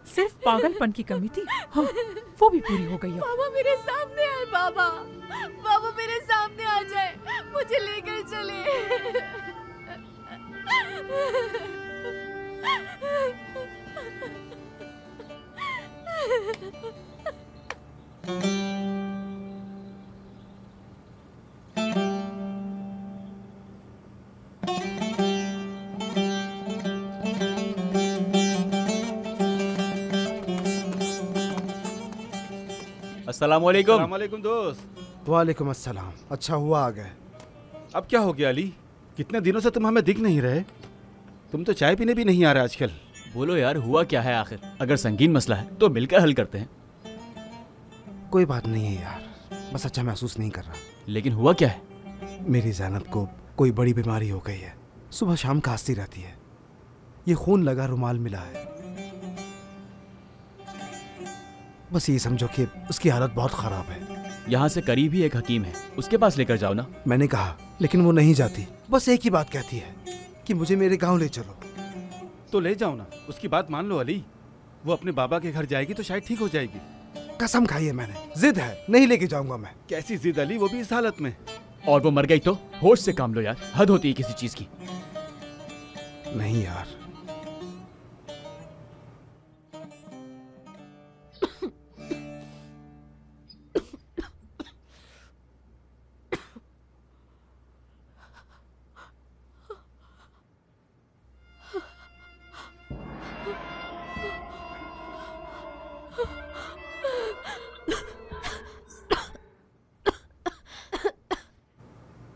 सिर्फ पागलपन की कमी थी, हाँ, वो भी पूरी हो गई है। बाबा मेरे सामने आए बाबा। बाबा मेरे सामने आ जाए, मुझे लेकर चले। अस्सलाम वालेकुम। अस्सलाम वालेकुम दोस्त। वालेकुम अस्सलाम। अच्छा हुआ आ गए। अब क्या हो गया अली? कितने दिनों से तुम हमें दिख नहीं रहे। तुम तो चाय पीने भी नहीं आ रहे आजकल। बोलो यार, हुआ क्या है आखिर? अगर संगीन मसला है तो मिलकर हल करते हैं। कोई बात नहीं है यार, बस अच्छा महसूस नहीं कर रहा। लेकिन हुआ क्या है? मेरी ज़ैनब को कोई बड़ी बीमारी हो गई है। सुबह शाम खांसती रहती है। ये खून लगा रुमाल मिला है। बस ये समझो कि उसकी हालत बहुत खराब है। यहाँ से करीब ही एक हकीम है, उसके पास लेकर जाओ ना। मैंने कहा लेकिन वो नहीं जाती। बस एक ही बात कहती है कि मुझे मेरे गांव ले चलो। तो ले जाओ ना, उसकी बात मान लो अली। वो अपने बाबा के घर जाएगी तो शायद ठीक हो जाएगी। कसम खाई है मैंने, जिद है, नहीं लेके जाऊंगा मैं। कैसी जिद अली, वो भी इस हालत में। और वो मर गई तो होश से काम लो यार, हद होती है किसी चीज की। नहीं यार,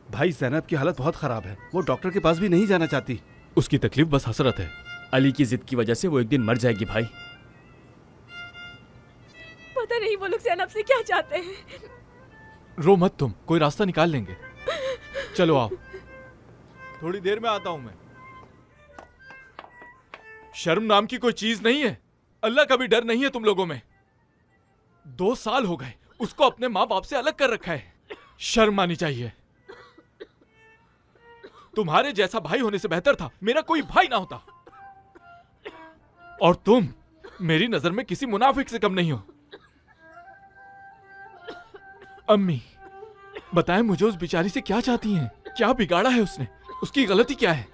भाई ज़ैनब की हालत बहुत खराब है। वो डॉक्टर के पास भी नहीं जाना चाहती। उसकी तकलीफ बस हसरत है। अली की जिद की वजह से वो एक दिन मर जाएगी भाई। पता नहीं वो लोग ज़ैनब से क्या चाहते हैं। रो मत तुम, कोई रास्ता निकाल लेंगे। चलो आओ। थोड़ी देर में आता हूं मैं। शर्म नाम की कोई चीज नहीं है। अल्लाह का भी डर नहीं है तुम लोगों में। 2 साल हो गए उसको अपने माँ बाप से अलग कर रखा है। शर्म आनी चाहिए। तुम्हारे जैसा भाई होने से बेहतर था मेरा कोई भाई ना होता। और तुम मेरी नजर में किसी मुनाफिक से कम नहीं हो। अम्मी बताएं मुझे उस बेचारी से क्या चाहती हैं? क्या बिगाड़ा है उसने? उसकी गलती क्या है?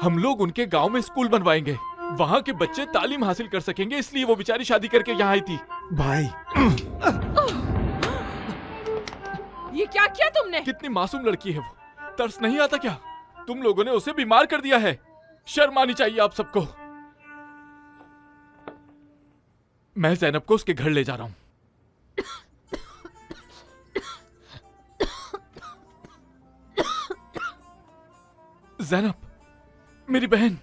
हम लोग उनके गांव में स्कूल बनवाएंगे, वहां के बच्चे तालीम हासिल कर सकेंगे, इसलिए वो बेचारी शादी करके यहाँ आई थी। भाई ये क्या किया तुमने? कितनी मासूम लड़की है वो, तरस नहीं आता क्या? तुम लोगों ने उसे बीमार कर दिया है। शर्म आनी चाहिए आप सबको। मैं ज़ैनब को उसके घर ले जा रहा हूं। ज़ैनब मेरी बहन।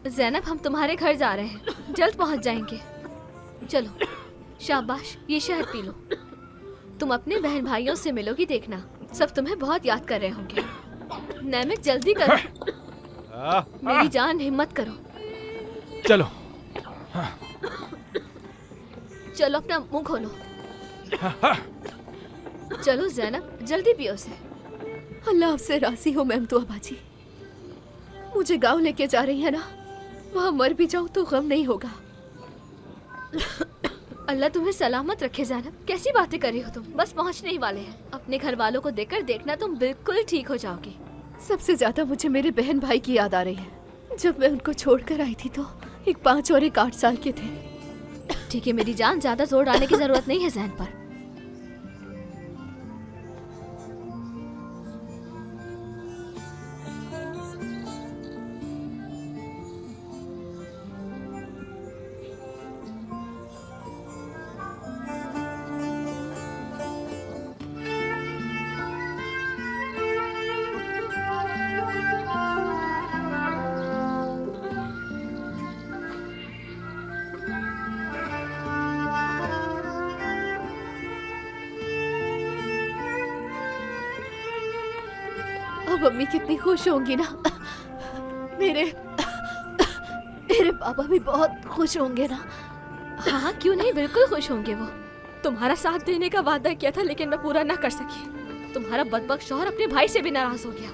ज़ैनब हम तुम्हारे घर जा रहे हैं, जल्द पहुंच जाएंगे। चलो शाबाश, ये शहद पी लो। तुम अपने बहन भाइयों से मिलोगी, देखना सब तुम्हें बहुत याद कर रहे होंगे। नैमिक जल्दी करो। मेरी जान, हिम्मत करो। चलो चलो अपना मुंह खोलो। चलो ज़ैनब जल्दी पियो से। अल्लाह आपसे राजी हो मेमतू बाजी। मुझे गांव लेके जा रही है ना, वहां मर भी जाऊं तो गम नहीं होगा। अल्लाह तुम्हें सलामत रखे ज़ैनब। कैसी बातें कर रही हो तुम? बस पहुंचने ही वाले हैं। अपने घर वालों को देखकर देखना तुम बिल्कुल ठीक हो जाओगी। सबसे ज्यादा मुझे मेरे बहन भाई की याद आ रही है। जब मैं उनको छोड़कर आई थी तो एक 5 और एक 8 साल के थे। ठीक है मेरी जान, ज्यादा जोर डालने की जरूरत नहीं है जहन पर। अब अम्मी कितनी खुश होंगी ना। मेरे पापा भी बहुत खुश होंगे ना। हाँ क्यों नहीं, बिल्कुल खुश होंगे वो। तुम्हारा साथ देने का वादा किया था लेकिन मैं पूरा ना कर सकी। तुम्हारा बदबख्त शौहर अपने भाई से भी नाराज हो गया।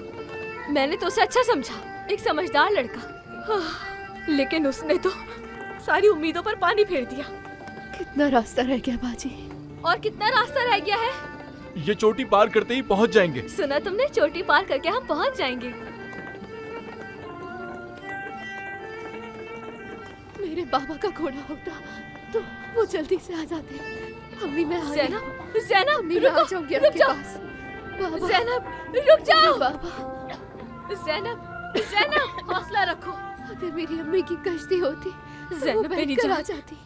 मैंने तो उसे अच्छा समझा, एक समझदार लड़का, लेकिन उसने तो सारी उम्मीदों पर पानी फेर दिया। कितना रास्ता रह गया बाजी? और कितना रास्ता रह गया है? ये चोटी पार करते ही पहुंच जाएंगे। सुना तुमने, चोटी पार करके हम पहुंच जाएंगे। मेरे बाबा का घोड़ा होता तो वो जल्दी से आ जाते। अम्मी मैं आ ज़ैनब, ज़ैनब अम्मी मैं आ जाऊंगी आपके पास। बाबा ज़ैनब रुक जाओ। बाबा ज़ैनब, ज़ैनब हौसला रखो। अगर मेरी अम्मी की कश्ती होती ज़ैनब मेरी जान आ जाती।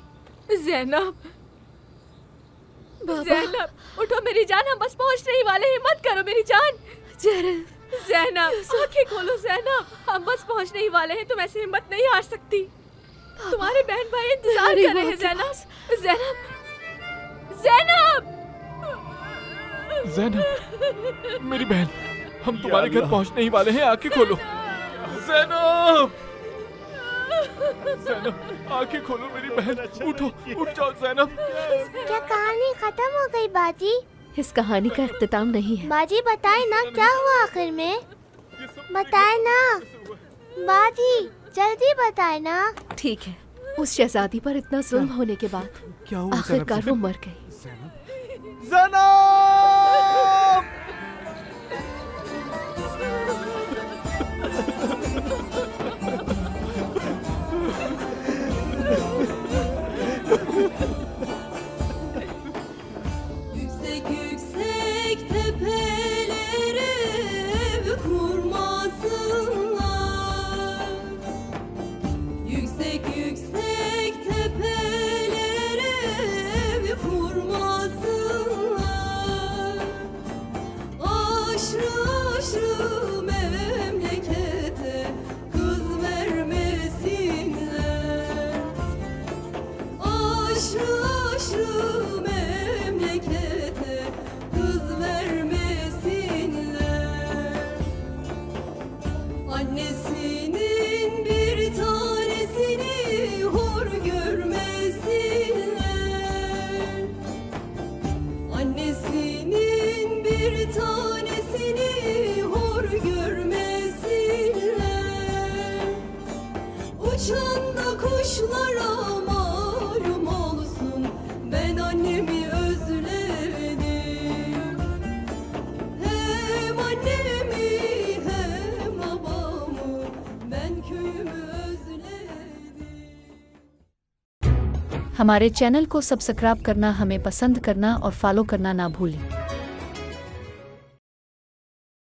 ज़ैनब, ज़ैनब उठो मेरी जान, हम बस पहुंचने ही वाले हैं। मत करो मेरी जान। ज़ैनब आंखें खोलो ज़ैनब, हम बस पहुंचने ही वाले हैं। तुम ऐसे हिम्मत नहीं हार सकती। तुम्हारे बहन भाई इंतजार कर रहे हैं ज़ैनब। ज़ैनब, ज़ैनब, ज़ैनब मेरी बहन, हम तुम्हारे घर पहुंचने ही वाले हैं। आंखें खोलो ज़ैनब, ज़ैनब आंखें खोलो मेरी बहन। उठो, उठ जाओ ज़ैनब। क्या कहानी खत्म हो गई बाजी? इस कहानी का इख्तिताम नहीं है। बाजी बताए ना क्या हुआ आखिर में? बताए ना बाजी, जल्दी बताए ना। ठीक है, उस शहजादी पर इतना जुल्म होने के बाद क्या हुआ? आखिरकार वो मर गई। Zainab! Yüksek yüksek tepelere ev kurmasınlar. Yüksek yüksek tepelere ev kurmasınlar. Aşrı aşrı memlekete kız vermesinler. Aşrı aşrı memlekete kız vermesinler. Annesinin bir tanesini hor görmesinler. Annesinin bir tanesini hor görmesinler. Uçan da kuşlara malum olsun, ben annemi özledim. Hem annemi hem babamı, ben köyümü özledim. हमारे channel को subscribe करना, हमें पसंद करना और follow करना ना भूलें।